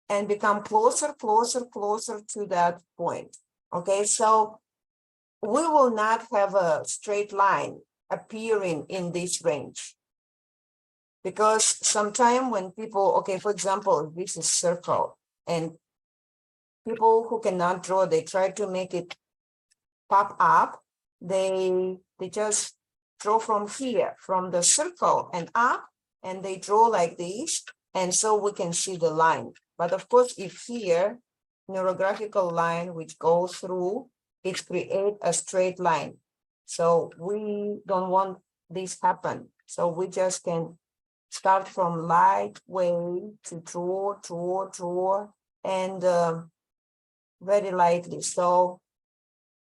and become closer to that point. Okay, so we will not have a straight line appearing in this range. Because sometimes when people, okay, for example, this is circle and people who cannot draw, they try to make it pop up. They just draw from here, from the circle and up, and they draw like this. And so we can see the line. But of course, if here, neurographical line, which goes through, it creates a straight line. So we don't want this happen. So we just can start from light way to draw, and very lightly. So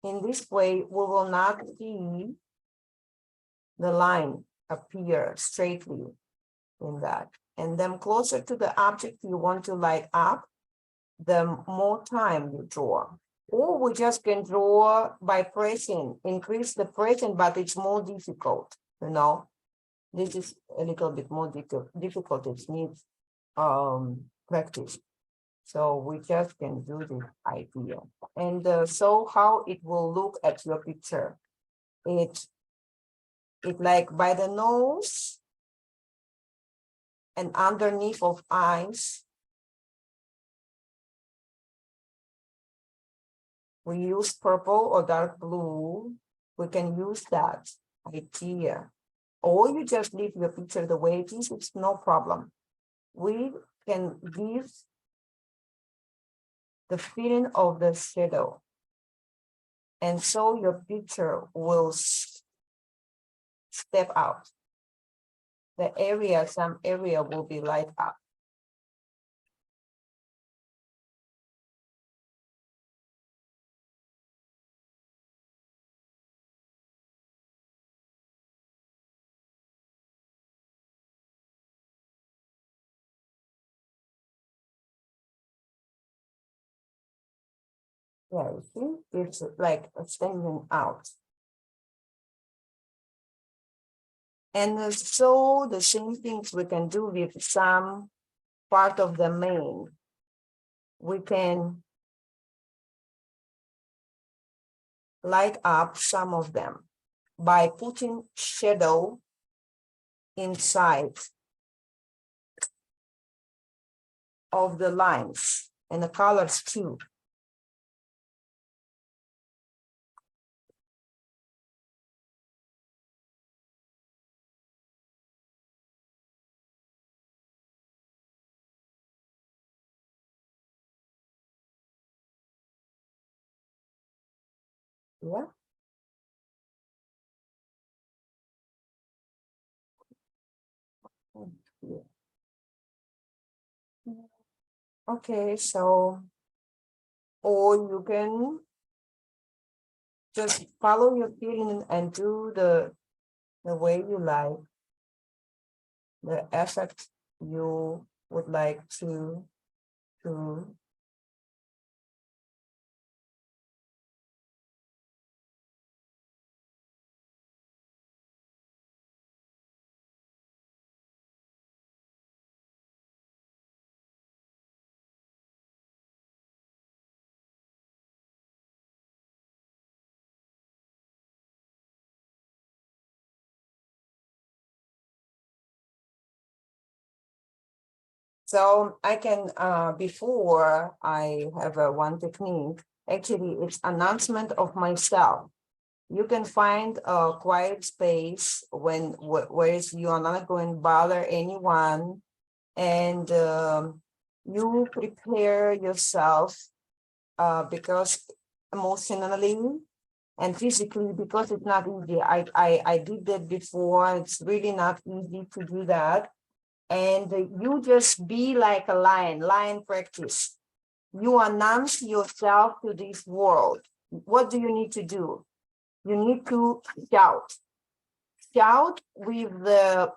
in this way, we will not see the line appear straightly in that. And then closer to the object you want to light up, the more time you draw. Or we just can draw by pressing, increase the pressing, but it's more difficult, you know. This is a little bit more difficult. It needs practice. So we just can do this idea. And so how it will look at your picture. It like by the nose and underneath of eyes. We use purple or dark blue. We can use that idea. Or you just leave your picture the way it is, it's no problem. We can give the feeling of the shadow. And so your picture will step out. The area, some area will be light up. Yeah, you see, it's like standing out. And so the same things we can do with some part of the mane. We can light up some of them by putting shadow inside of the lines and the colors too. Yeah. Okay, so, or you can just follow your feeling and do the way you like, the effect you would like to do. So I can, before I have one technique, actually it's announcement of myself. You can find a quiet space where you are not going to bother anyone, and you prepare yourself because emotionally and physically, because it's not easy. I did that before. It's really not easy to do that. And you just be like a lion practice. You announce yourself to this world. What do you need to do? You need to shout with the,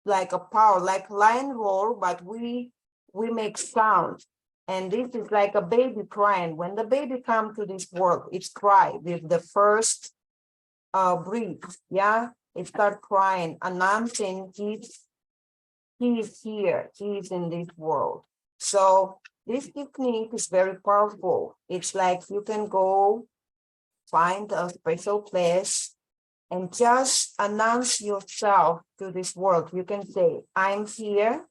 like a power, like lion roar, but we make sound. And this is like a baby crying. When the baby comes to this world, it's cry with the first breath. Yeah, it start crying, announcing he is here, he is in this world. So this technique is very powerful. It's like you can go find a special place and just announce yourself to this world. You can say, I'm here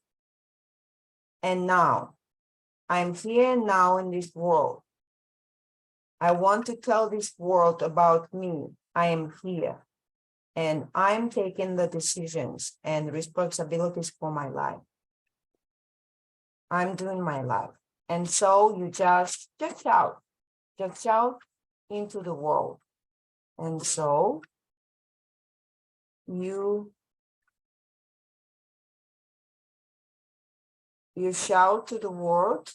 and now. I'm here and now in this world. I want to tell this world about me. I am here and I'm taking the decisions and responsibilities for my life. I'm doing my life. And so you just shout into the world. And so you shout to the world,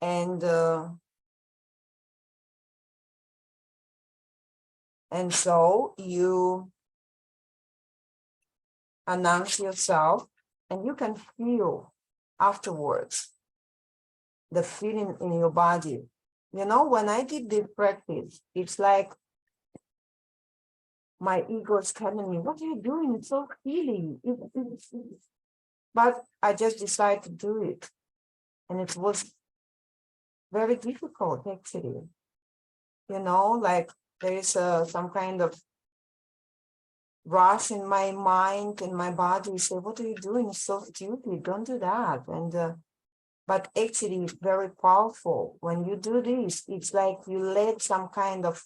and so you announce yourself, and you can feel afterwards the feeling in your body. You know, when I did this practice, it's like my ego is telling me, what are you doing? It's so healing. But I just decided to do it. And it was very difficult, actually. You know, like there is some kind of rush in my mind and my body say, what are you doing? It's so stupid. Don't do that. And but actually it's very powerful. When you do this, it's like you let some kind of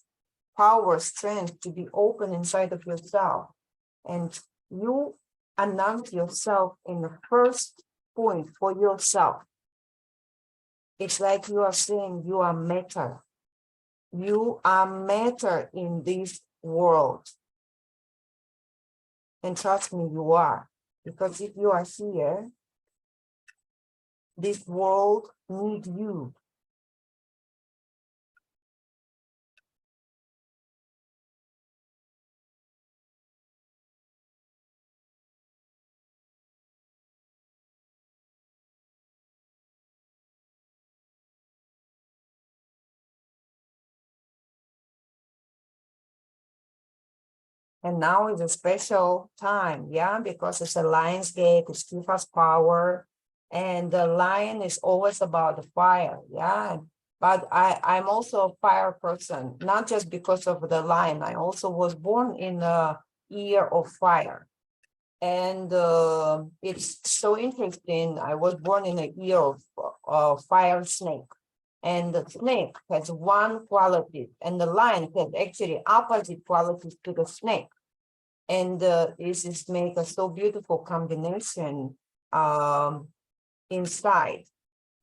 power, strength to be open inside of yourself. And you announce yourself in the first point for yourself. It's like you are saying you are matter. You are matter in this world. And trust me, you are. Because if you are here, this world needs you. And now is a special time, yeah, because it's a lion's gate, it gives us power. And the lion is always about the fire, yeah. But I'm also a fire person, not just because of the lion. I also was born in a year of fire. And it's so interesting. I was born in a year of fire snake. And the snake has one quality, and the lion has actually opposite qualities to the snake. And this is make a so beautiful combination inside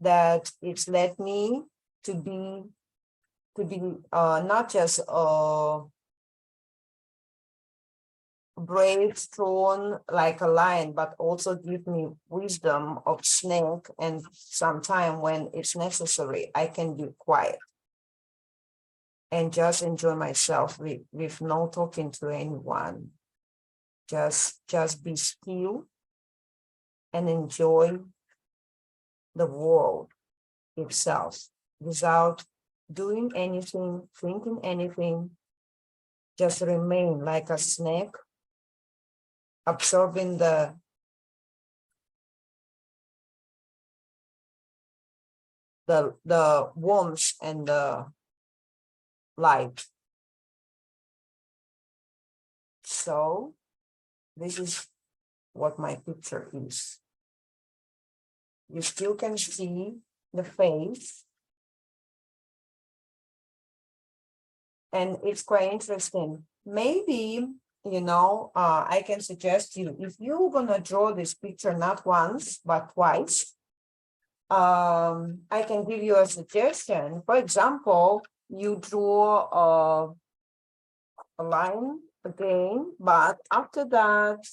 that it's led me to be not just brave, strong like a lion, but also give me wisdom of snake. And sometime when it's necessary, I can be quiet and just enjoy myself with no talking to anyone. Just be still and enjoy the world itself without doing anything, thinking anything. Just remain like a snake, absorbing the warmth and the light. So this is what my picture is. You still can see the face. And it's quite interesting. Maybe, I can suggest you, if you're gonna draw this picture not once, but twice, I can give you a suggestion. For example, you draw a line again, but after that,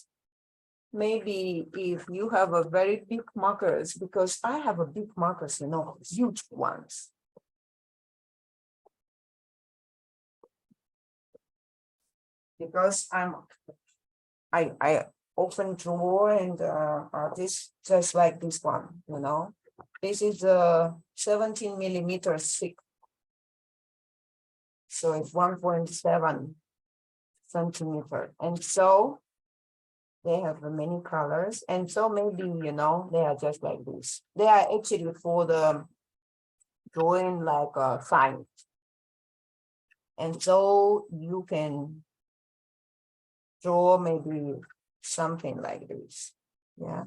maybe if you have a very big markers, because I have a big markers, huge ones. Because I often draw and artists just like this one, This is 17 millimeters thick. So it's 1.7 centimeter. And so they have many colors. And so maybe, they are just like this. They are actually for the drawing like a sign. And so you can draw maybe something like this. Yeah.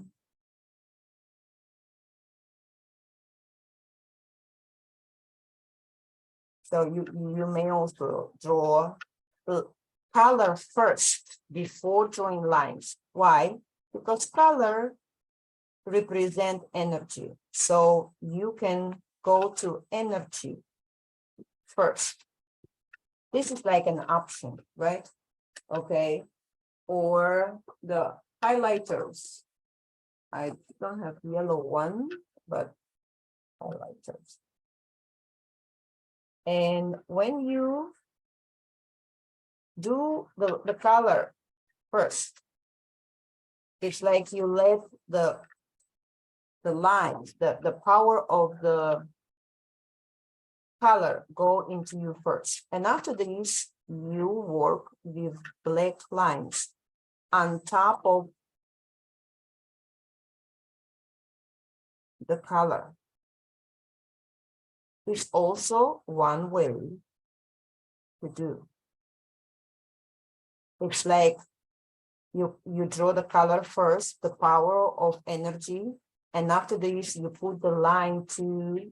So you may also draw the color first before drawing lines. Why? Because color represent energy. So you can go to energy first. This is like an option, right? Okay. Or the highlighters. I don't have yellow one, but highlighters. And when you do the color first, it's like you let the lines, the power of the color go into you first. And after this, you work with black lines on top of the color. It's also one way to do. It's like you draw the color first, the power of energy, and after this, you put the line to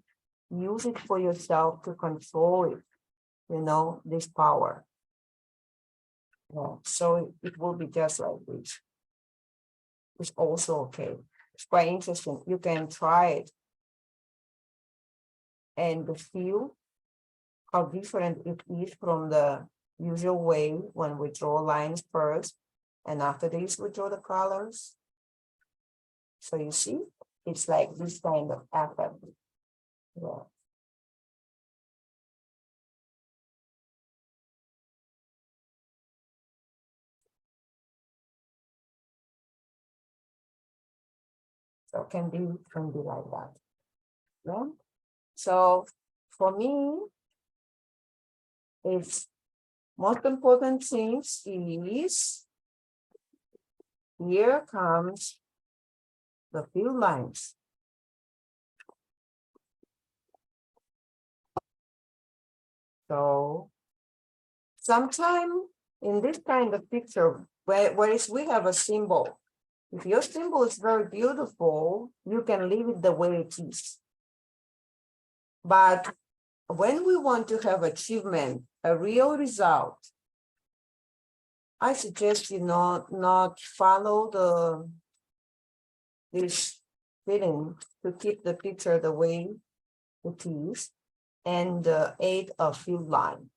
use it for yourself to control it, this power. Yeah, so it will be just like this. It's also okay. It's quite interesting. You can try it and feel how different it is from the usual way when we draw lines first, and after this we draw the colors. So you see, it's like this kind of effect. Yeah. So can be like that. Yeah. So for me, it's most important things is here comes the fill lines. So sometime in this kind of picture, whereas we have a symbol, if your symbol is very beautiful, you can leave it the way it is. But when we want to have achievement, a real result, I suggest you not follow this feeling to keep the picture the way it is and add a fill line.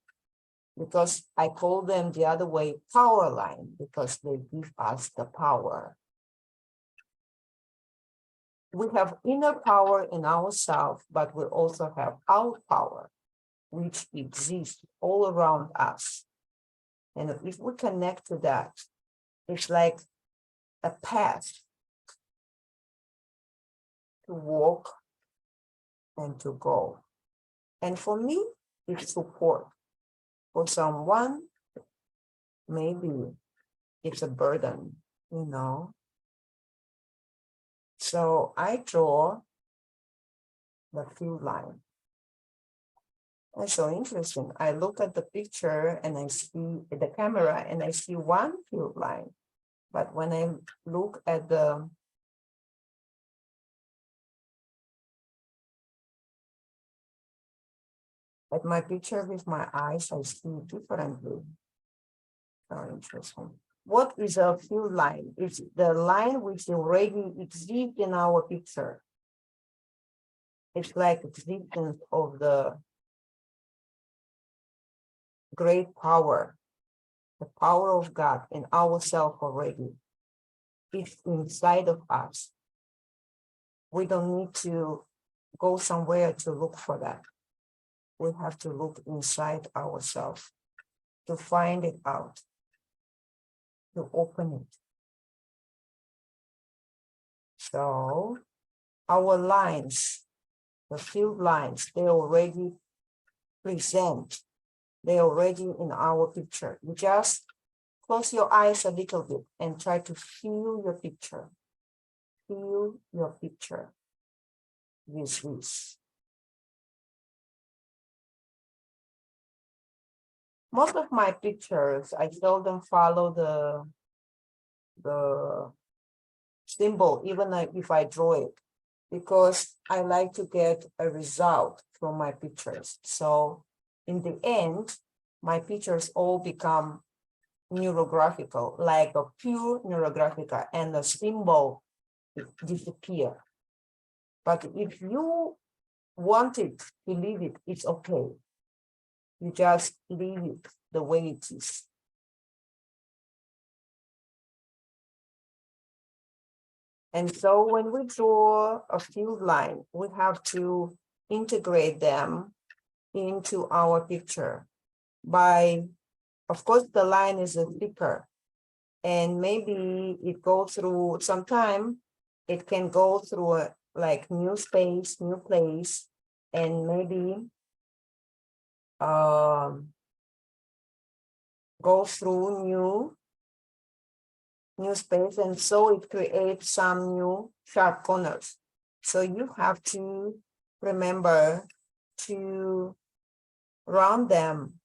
because I call them the other way power line, because they give us the power. We have inner power in ourselves, but we also have out power, which exists all around us. And if we connect to that, it's like a path to walk and to go. And for me, it's support. For someone, maybe it's a burden, you know. So I draw the field line. It's so interesting. I look at the picture and I see the camera and I see one field line. But when I look at my picture with my eyes, I see it differently. So interesting. What is a field line? It's the line which already exists in our picture. It's like existence of the great power, the power of God in ourselves already. It's inside of us. We don't need to go somewhere to look for that. We have to look inside ourselves to find it out, to open it. So our lines, the field lines, they already present, they're already in our picture. You just close your eyes a little bit and try to feel your picture. Feel your picture with this. Most of my pictures, I seldom follow the symbol, even if I draw it, because I like to get a result from my pictures. So in the end, my pictures all become neurographical, like a pure neurographica, and the symbol disappear. But if you want it to leave it, it's okay. You just leave it the way it is. And so when we draw a field line, we have to integrate them into our picture by, of course, the line is thicker, and maybe it goes through, sometime it can go through a like new space, new place, and maybe go through new space, and so it creates some new sharp corners. So you have to remember to round them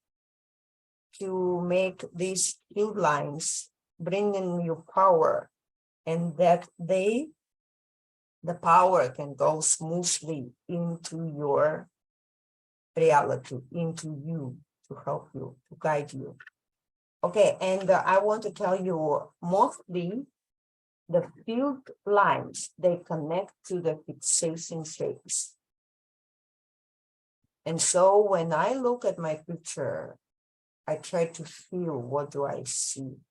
to make these field lines bring in your power, and that the power can go smoothly into your reality, into you, to help you, to guide you. Okay, and I want to tell you, mostly the field lines, they connect to the fixation shapes. And so when I look at my picture, I try to feel, what do I see?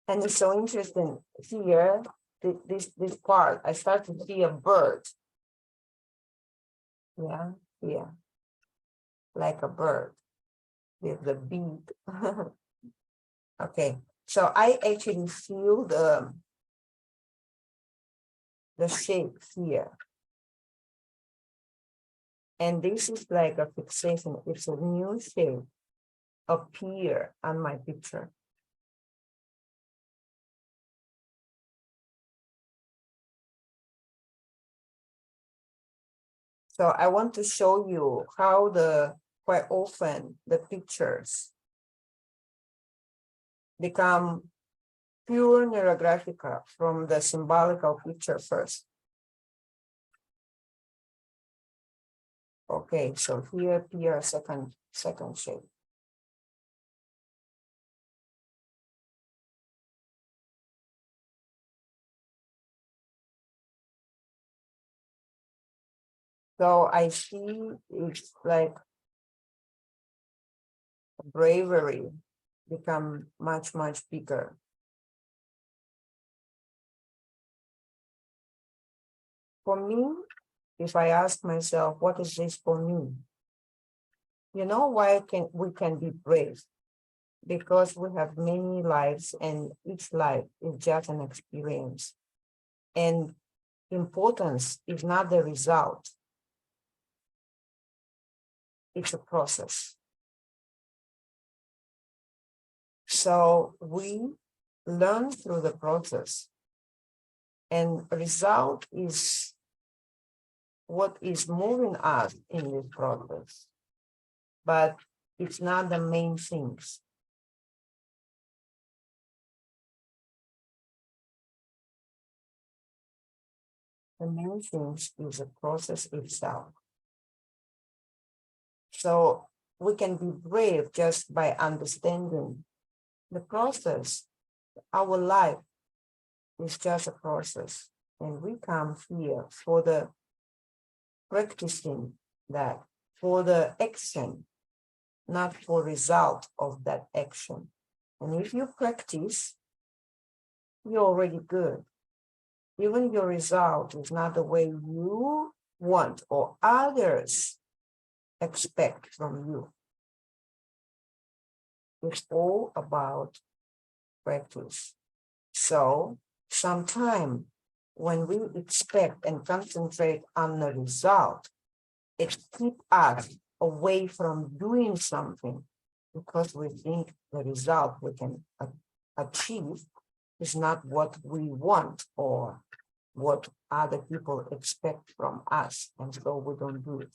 And it's so interesting here, this part, I start to see a bird. Yeah, yeah, like a bird with the beak. Okay, so I actually feel the shape here. And this is like a fixation. It's a new shape appear on my picture. So I want to show you how quite often the pictures become pure Neurographica from the symbolical picture first. Okay, so here appear second shape. So I see it's like bravery become much, much bigger. For me, if I ask myself, what is this for me? You know why we can be brave? Because we have many lives and each life is just an experience. And importance is not the result. It's a process. So we learn through the process, and result is what is moving us in this process, but it's not the main things. The main things is the process itself. So we can be brave just by understanding the process. Our life is just a process, and we come here for the practicing that, for the action, not for result of that action. And if you practice, you're already good. Even your result is not the way you want or others expect from you. It's all about practice. So sometimes when we expect and concentrate on the result, it keeps us away from doing something because we think the result we can achieve is not what we want or what other people expect from us, and so we don't do it.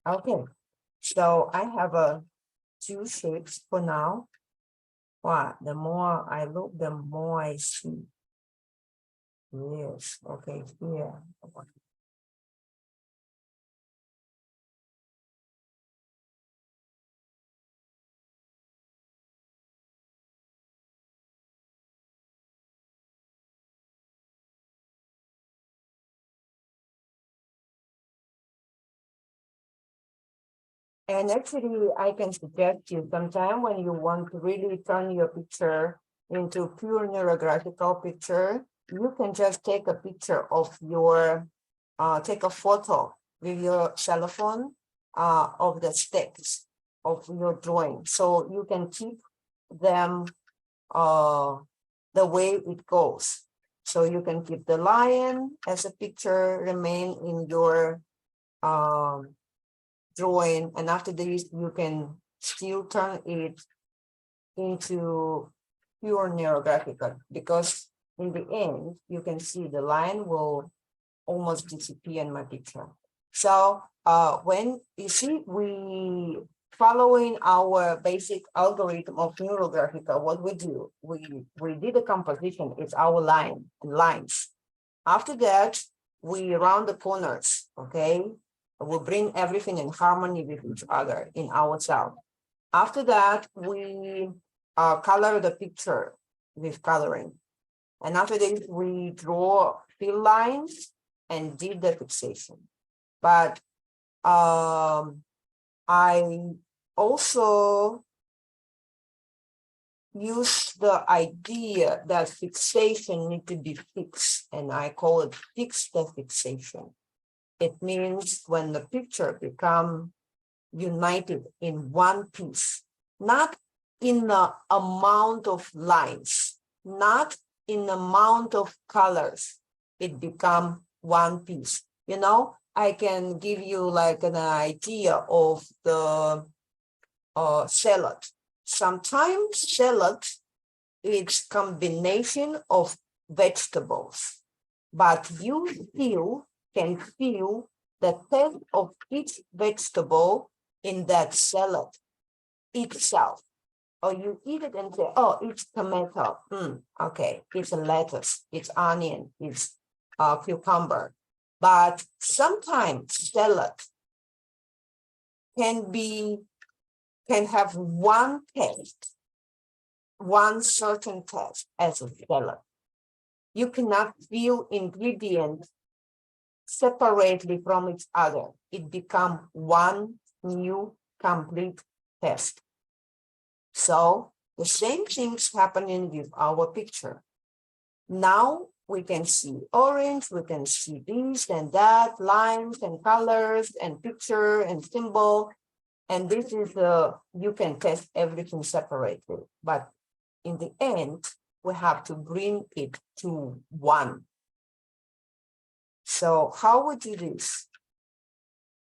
Okay, so I have two shapes for now. Wow, the more I look, the more I see. Yes, okay, here. And actually, I can suggest you sometime when you want to really turn your picture into pure neurographical picture, you can just take a picture of your, take a photo with your cell phone of the steps of your drawing. So you can keep them the way it goes. So you can keep the lion as a picture, remain in your drawing, and after this you can still turn it into pure Neurographica, because in the end you can see the line will almost disappear in my picture. So when you see we following our basic algorithm of Neurographica, what we do, we did a composition, it's our lines. After that, we round the corners, okay? We bring everything in harmony with each other in ourselves. After that, we color the picture with coloring. And after this, we draw fill lines and did the fixation. But I also use the idea that fixation need to be fixed, and I call it fix the fixation. It means when the picture become united in one piece, not in the amount of lines, not in the amount of colors, it become one piece. You know, I can give you like an idea of the salad. Sometimes salad is combination of vegetables, but you still can feel the taste of each vegetable in that salad itself. Or you eat it and say, oh, it's tomato. Okay, it's a lettuce, it's onion, it's cucumber. But sometimes salad can have one taste, one certain taste as a salad. You cannot feel ingredients separately from each other. It becomes one new complete test. So the same things happening with our picture. Now we can see orange, we can see this and that, lines and colors and picture and symbol. And this is you can test everything separately. But in the end, we have to bring it to one. So how would you do this?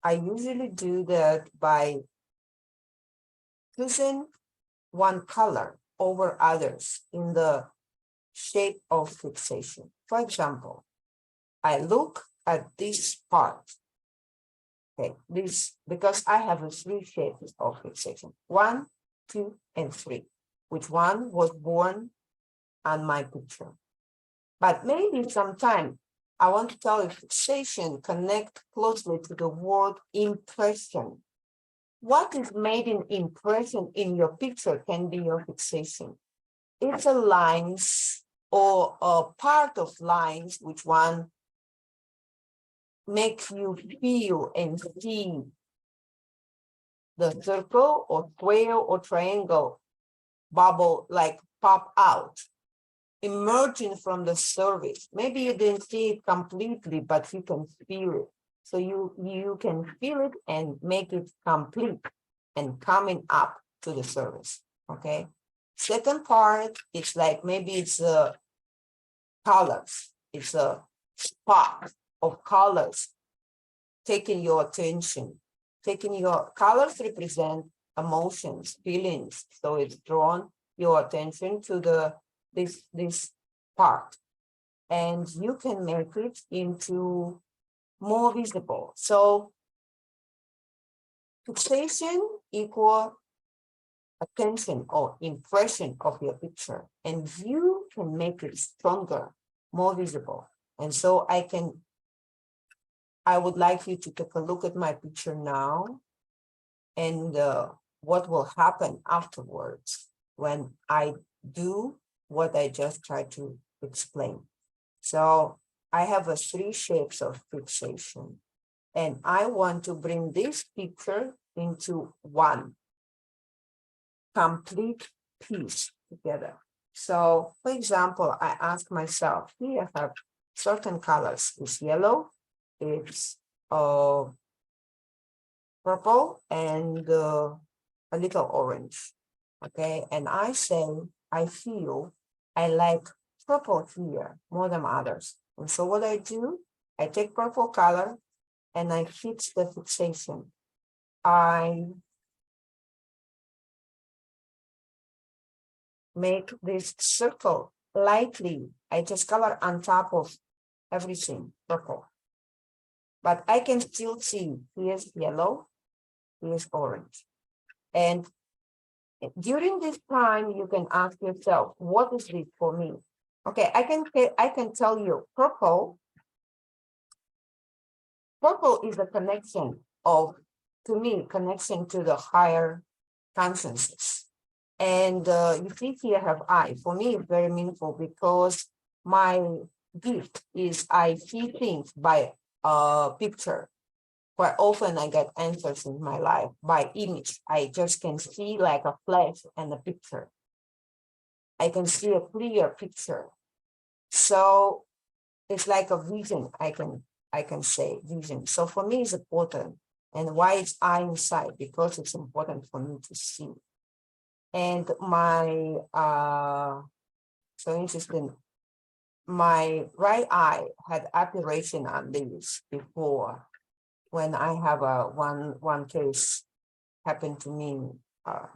I usually do that by choosing one color over others in the shape of fixation. For example, I look at this part. Okay, this because I have 3 shapes of fixation. 1, 2, and 3. Which one was born on my picture? But maybe sometime I want to tell you fixation connect closely to the word impression. What is made in impression in your picture can be your fixation. It's a lines or a part of lines which one makes you feel and see the circle or square or triangle bubble like pop out, emerging from the surface. Maybe you didn't see it completely, but you can feel it. So you can feel it and make it complete and coming up to the surface, okay? Second part, it's like maybe it's colors. It's a spot of colors taking your attention. Taking your colors represent emotions, feelings. So it's drawn your attention to this part. And you can make it into more visible. So fixation equal attention or impression of your picture, and you can make it stronger, more visible. And so I would like you to take a look at my picture now and what will happen afterwards when I do what I just tried to explain. So I have 3 shapes of fixation, and I want to bring this picture into one complete piece together. So, for example, I ask myself, here I have certain colors. It's yellow, it's purple, and a little orange. Okay, and I say, I feel I like purple here more than others. And so what I do, I take purple color and I fix the fixation. I make this circle lightly. I just color on top of everything purple. But I can still see here's yellow, here's orange. And during this time, you can ask yourself, what is this for me? Okay, I can tell you purple is a connection of, to me, connection to the higher consciousness. And you see here I have I. For me, it's very meaningful because my gift is I see things by picture. Quite often I get answers in my life by image. I just can see like a flash and a picture. I can see a clear picture. So it's like a vision, I can say vision. So for me it's important. And why is I inside? Because it's important for me to see. And my so interesting, my right eye had operation on this before when I have one case happened to me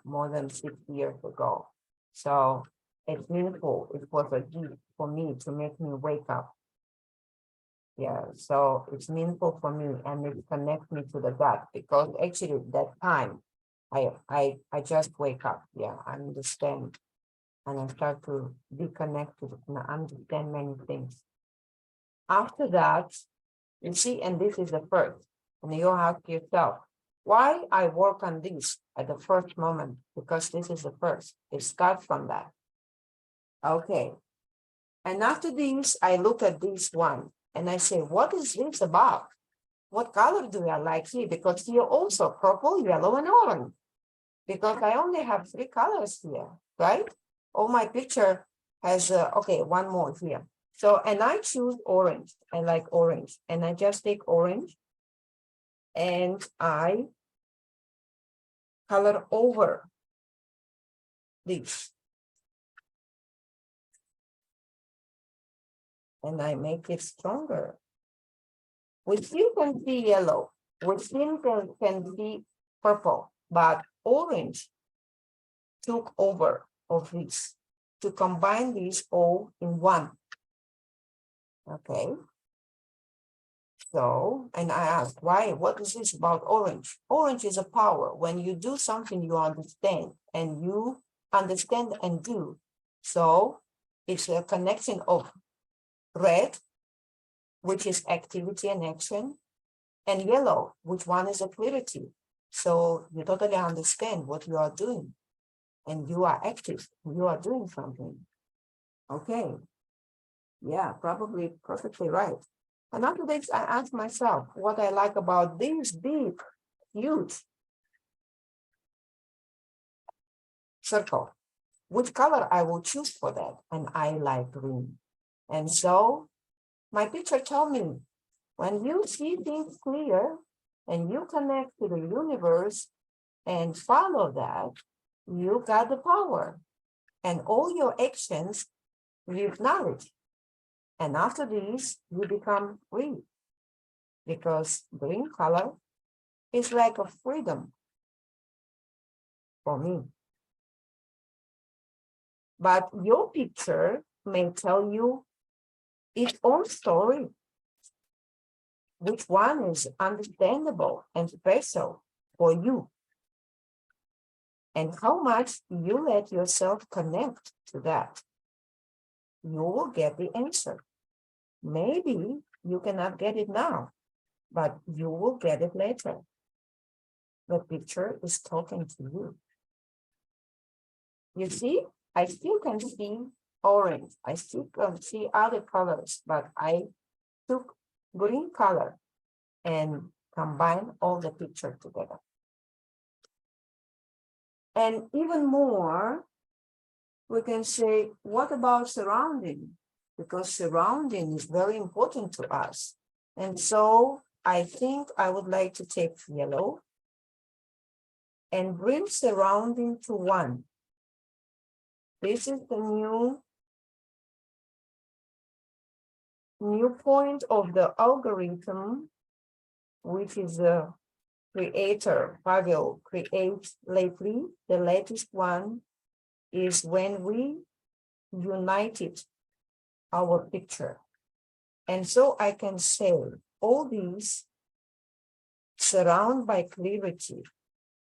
more than 6 years ago. So it's meaningful. It was a gift for me to make me wake up. Yeah, so it's meaningful for me and it connects me to the God because actually that time I just wake up. Yeah, I understand. And I start to be connected and understand many things. After that, you see, and this is the first, and you ask yourself, why I work on this at the first moment? Because this is the first. It starts from that. Okay. And after this, I look at this one and I say, what is this about? What color do I like here? Because here also purple, yellow, and orange. Because I only have 3 colors here, right? Oh, my picture has, okay, one more here. So, and I choose orange. I like orange. And I just take orange and I color over this. And I make it stronger. We still can see yellow. We still can see purple, but orange took over of this to combine these all in one. Okay. So, and I asked, why? What is this about orange? Orange is a power. When you do something, you understand, and you understand and do. So it's a connection of red, which is activity and action, and yellow, which one is a clarity. So you totally understand what you are doing, and you are active, you are doing something. Okay. Yeah, probably perfectly right. And after this, I asked myself what I like about this big, huge circle, which color I will choose for that. And I like green. And so my picture told me, when you see things clear and you connect to the universe and follow that, you got the power. And all your actions with knowledge. And after this, you become free. Because green color is like a freedom for me. But your picture may tell you its own story. Which one is understandable and special for you? And how much you let yourself connect to that, you will get the answer. Maybe you cannot get it now, but you will get it later. The picture is talking to you. You see, I still can see orange. I still can see other colors, but I took green color and combine all the picture together. And even more, we can say, what about surrounding? Because surrounding is very important to us. And so I think I would like to take yellow and bring surrounding to 1. This is the new point of the algorithm, which is a creator, Pavel, creates lately. The latest one is when we united our picture. And so I can say all these surrounded by clarity.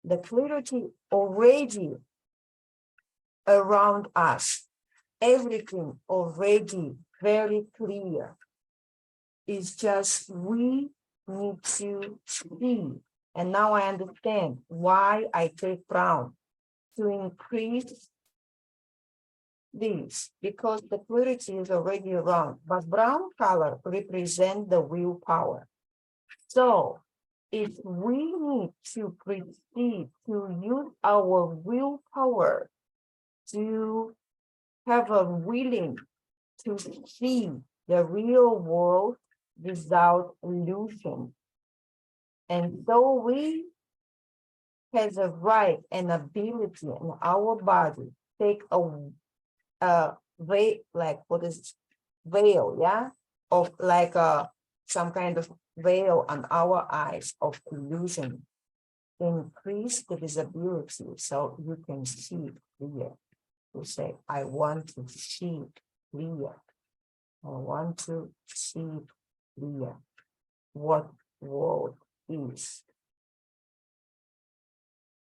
The clarity already around us, everything already very clear. It's just we need to see. And now I understand why I take brown to increase this, because the clarity is already around, but brown color represents the willpower. So if we need to proceed to use our willpower to have a willing to see the real world without illusion. And so we has a right and ability in our body take a veil, like what is veil, yeah, of like some kind of veil on our eyes of illusion, increase the visibility so you can see clear. You say, I want to see clear. I want to see clear what world is.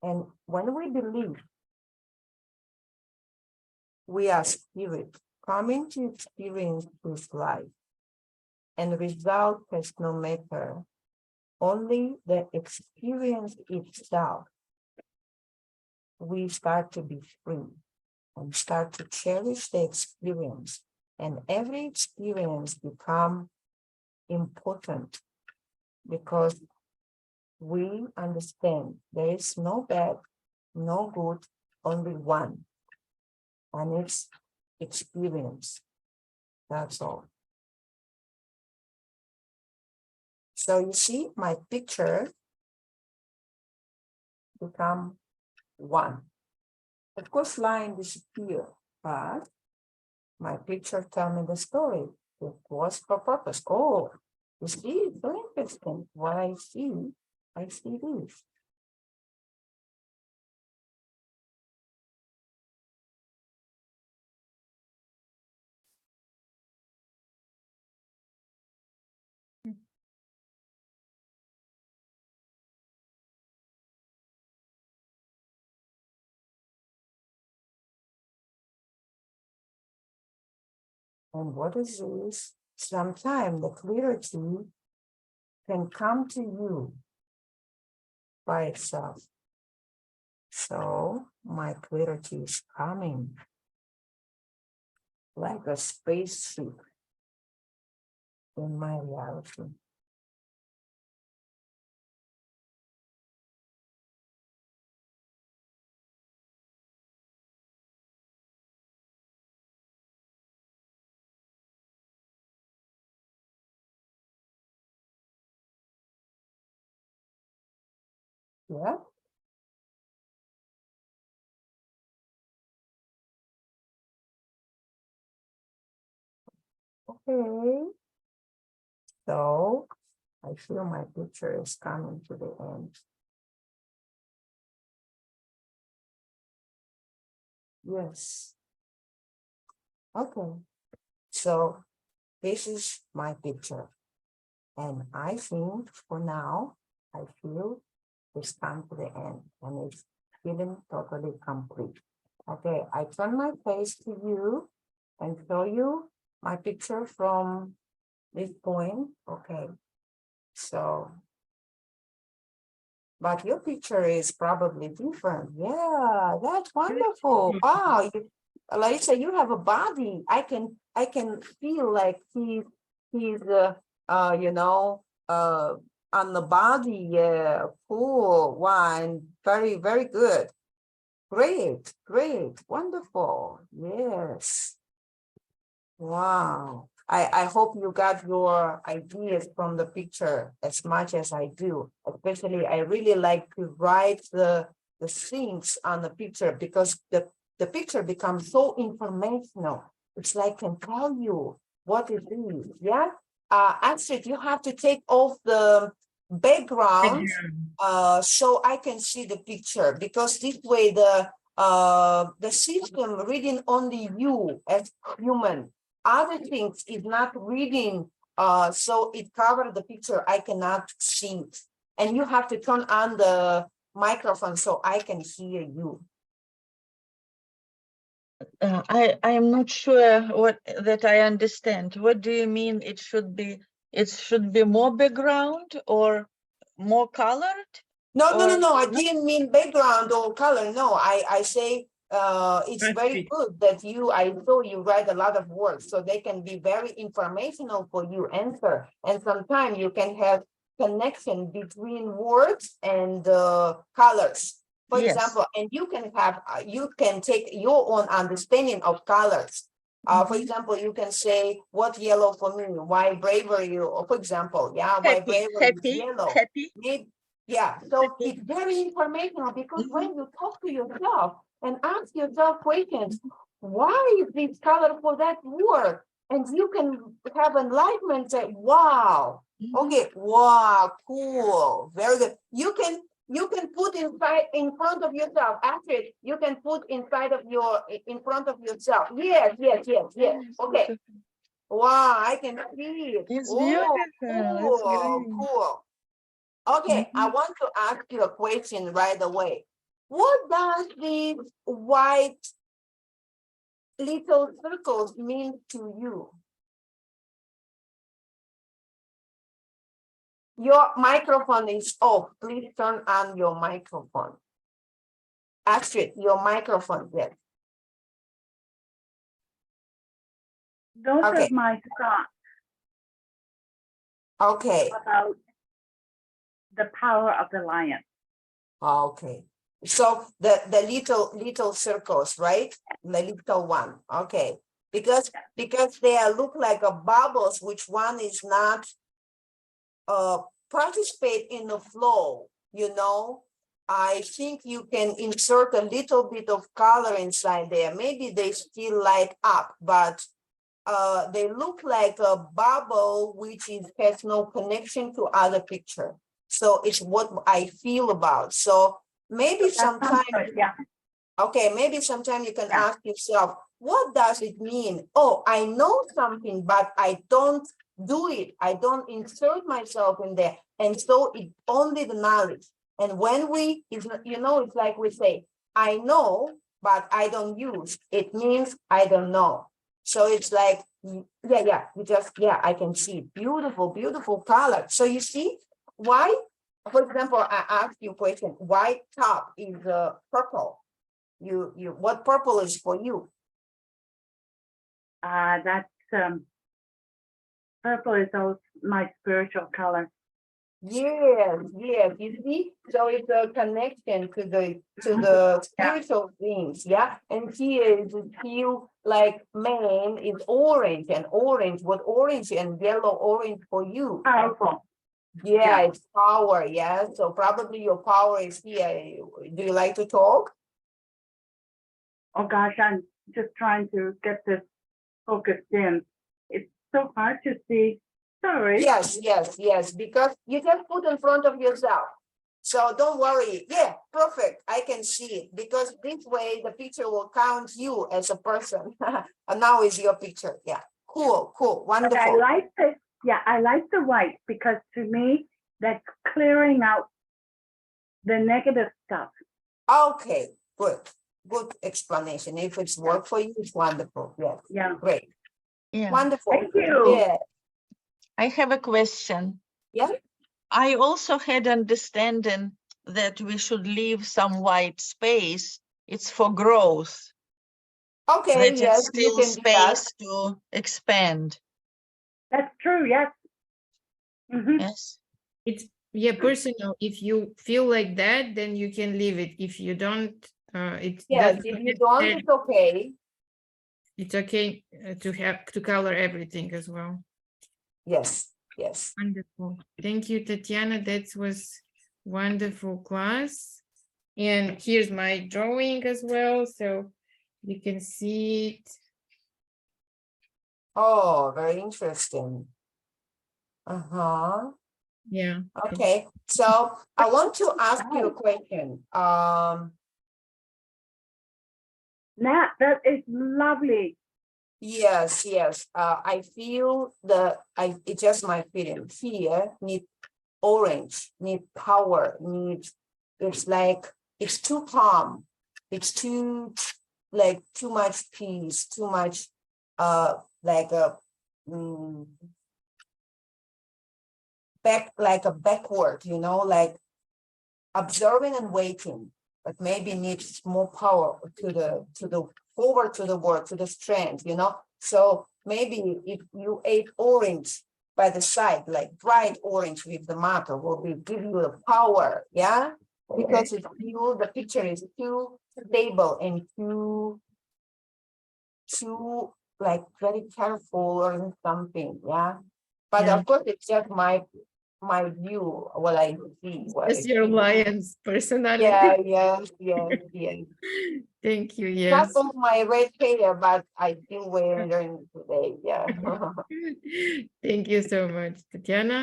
And when we believe we are spirit coming to experience this life, and result has no matter, only the experience itself, we start to be free and start to cherish the experience And every experience become important because we understand there is no bad, no good, only one. And it's experience. That's all. So you see, my picture become one. Of course, line disappear, but my picture tell me the story. It was for purpose. Oh, you see, it's so interesting. What I see this. And what is this? Sometimes the clarity can come to you by itself. So my clarity is coming like a spaceship in my reality. Yeah. Okay. So I feel my picture is coming to the end. Yes. Okay. So this is my picture. And I think for now, I feel it's come to the end and it's feeling totally complete. Okay, I turn my face to you and show you my picture from this point. Okay, so, but your picture is probably different. Yeah, that's wonderful. Wow, Larissa, you have a body. I can feel like he's you know, on the body. Yeah, cool. Wow, and very, very good. Great, great, wonderful. Yes. Wow. I hope you got your ideas from the picture as much as I do. Especially, I really like to write the things on the picture because the picture becomes so informational. It's like can tell you what it is. Yeah. Astrid, you have to take off the background so I can see the picture because this way the system reading only you as human. Other things is not reading, so it covers the picture. I cannot see it. And you have to turn on the microphone so I can hear you. I am not sure that I understand. What do you mean? It should be more background or more colored? No. I didn't mean background or color. No, I say it's very good that I saw you write a lot of words, so they can be very informational for you answer. And sometimes you can have connection between words and colors. For Yes. example, and you can take your own understanding of colors. For example, you can say what yellow for me, why bravery, or for example, why bravery is yellow. Happy. Yeah, so it's very informational because when you talk to yourself and ask yourself questions, why is this color for that word? And you can have enlightenment, say, wow, okay, wow, cool, very good. You can put in front of yourself, actually, you can put in front of yourself. Yes. Okay. Wow, I can see it. It's Oh, beautiful. cool. Okay, I want to ask you a question right away. What does these white little circles mean to you? Your microphone is off. Please turn on your microphone. Astrid, your microphone, yes. Those Okay. are my thoughts Okay. about the power of the lion. Okay. So the little circles, right? The little one. Okay. Because they are look like a bubbles, which one is not participate in the flow, you know. I think you can insert a little bit of color inside there. Maybe they still light up, but they look like a bubble which has no connection to other picture. So it's what I feel about. So maybe That sounds sometime, good, yeah. okay, maybe sometime you can Yeah. ask yourself, what does it mean? Oh, I know something, but I don't do it. I don't insert myself in there. And so it's only the knowledge. And when we, it's like we say, I know, but I don't use. It means I don't know. So it's like, I can see beautiful, beautiful color. So you see why, for example, I asked you a question, why top is purple? What purple is for you? That's purple is also my spiritual color. Yes, you see, so it's a connection to the spiritual things, yeah. And here is feel like man is orange, and orange, what orange and yellow orange for you? Powerful. Yeah, it's power, yeah. So probably your power is here. Do you like to talk? Oh gosh, I'm just trying to get this focused in. It's so hard to see. Sorry. Yes, because you just put in front of yourself. So don't worry. Yeah, perfect. I can see it because this way the picture will count you as a person. And now is your picture. Yeah, cool, But wonderful. I like the white because to me, that's clearing out the negative stuff. Okay, good explanation. If it's work for you, it's wonderful. Yes, Yeah. great. Yeah. Wonderful. Thank you. Yeah. I have a question. Yeah. I also had understanding that we should leave some white space. It's for growth. Okay, That yes, it's you still can do that. space to expand. That's true. Yes. Mhm. Yes. It's personal. If you feel like that, then you can leave it. If you don't, it Yes, doesn't if you don't, necessarily- it's okay. it's okay to color everything as well. Yes. Wonderful. Thank you, Tatiana. That was wonderful class. And here's my drawing as well, so you can see it. Oh, very interesting. Uh-huh. Yeah. Okay, so I want to ask you a question. Nat, that is lovely. Yes. I feel it's just my feeling here need orange, need power, it's like it's too calm. It's too too much peace, too much like a backward, like observing and waiting, but maybe needs more power to the forward, to the work, to the strength, So maybe if you ate orange by the side, like bright orange with the matter, will give you the power, yeah? Because the picture is too stable and too like very careful or something, yeah? But Yeah. of course, it's just my view, what I see. It's your lion's personality. Yes. Thank you. Not Yes. of my red hair, but I still wearing it today. Yeah. Thank you so much, Tatiana.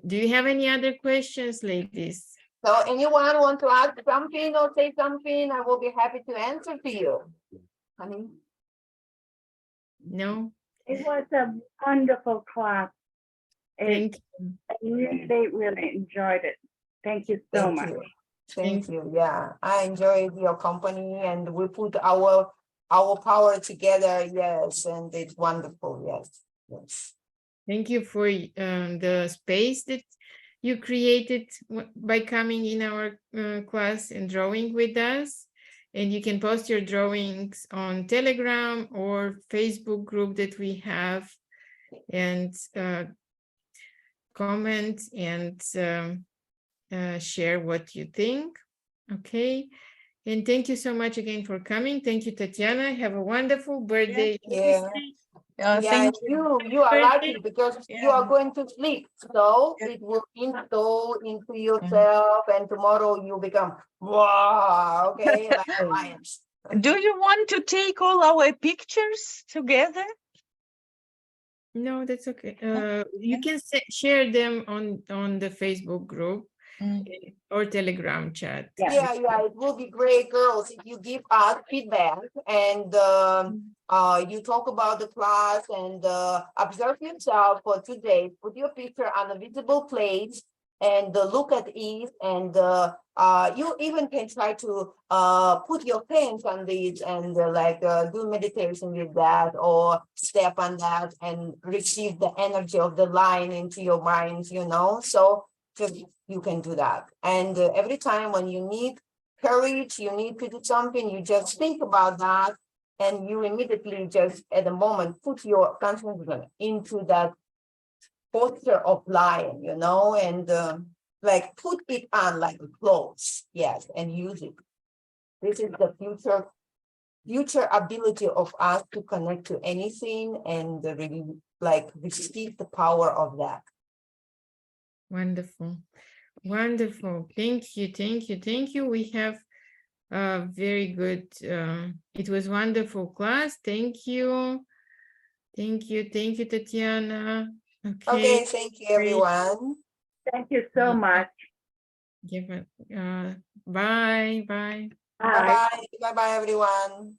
Do you have any other questions, ladies? So anyone want to ask something or say something? I will be happy to answer to you. Honey. No? It was a wonderful class. Thank you. I really enjoyed it. Thank you so much. Thank you. Yeah, I enjoyed your company, and we put our power together. Yes, and it's wonderful. Yes. Thank you for the space that you created by coming in our class and drawing with us. And you can post your drawings on Telegram or Facebook group that we have, and comment and share what you think. Okay. And thank you so much again for coming. Thank you, Tatiana. Have a wonderful birthday. Yeah. Yeah, Thank you. you are Birthday. lucky because you Yeah. are going to sleep. So Yeah. it will install into yourself, and tomorrow you become wow, okay, like a lion. Do you want to take all our pictures together? No, that's okay. You can share them on the Facebook group or Telegram chat. Yeah, it will be great, girls, if you give us feedback and you talk about the class and observe yourself for 2 days. Put your picture on a visible place and look at it, and you even can try to put your hands on these and do meditation with that, or step on that and receive the energy of the line into your mind, so you can do that. And every time when you need courage, you need to do something, you just think about that, and you immediately just at the moment put your concentration into that posture of lion, and put it on like clothes, yes, and use it. This is the future ability of us to connect to anything and really receive the power of that. Wonderful. Wonderful. Thank you. Thank you. Thank you. We have a very good, it was wonderful class. Thank you. Thank you. Thank you, Tatiana. Okay, thank you, everyone. Thank you so much. Give it, bye. Bye. Bye. Bye-bye, everyone.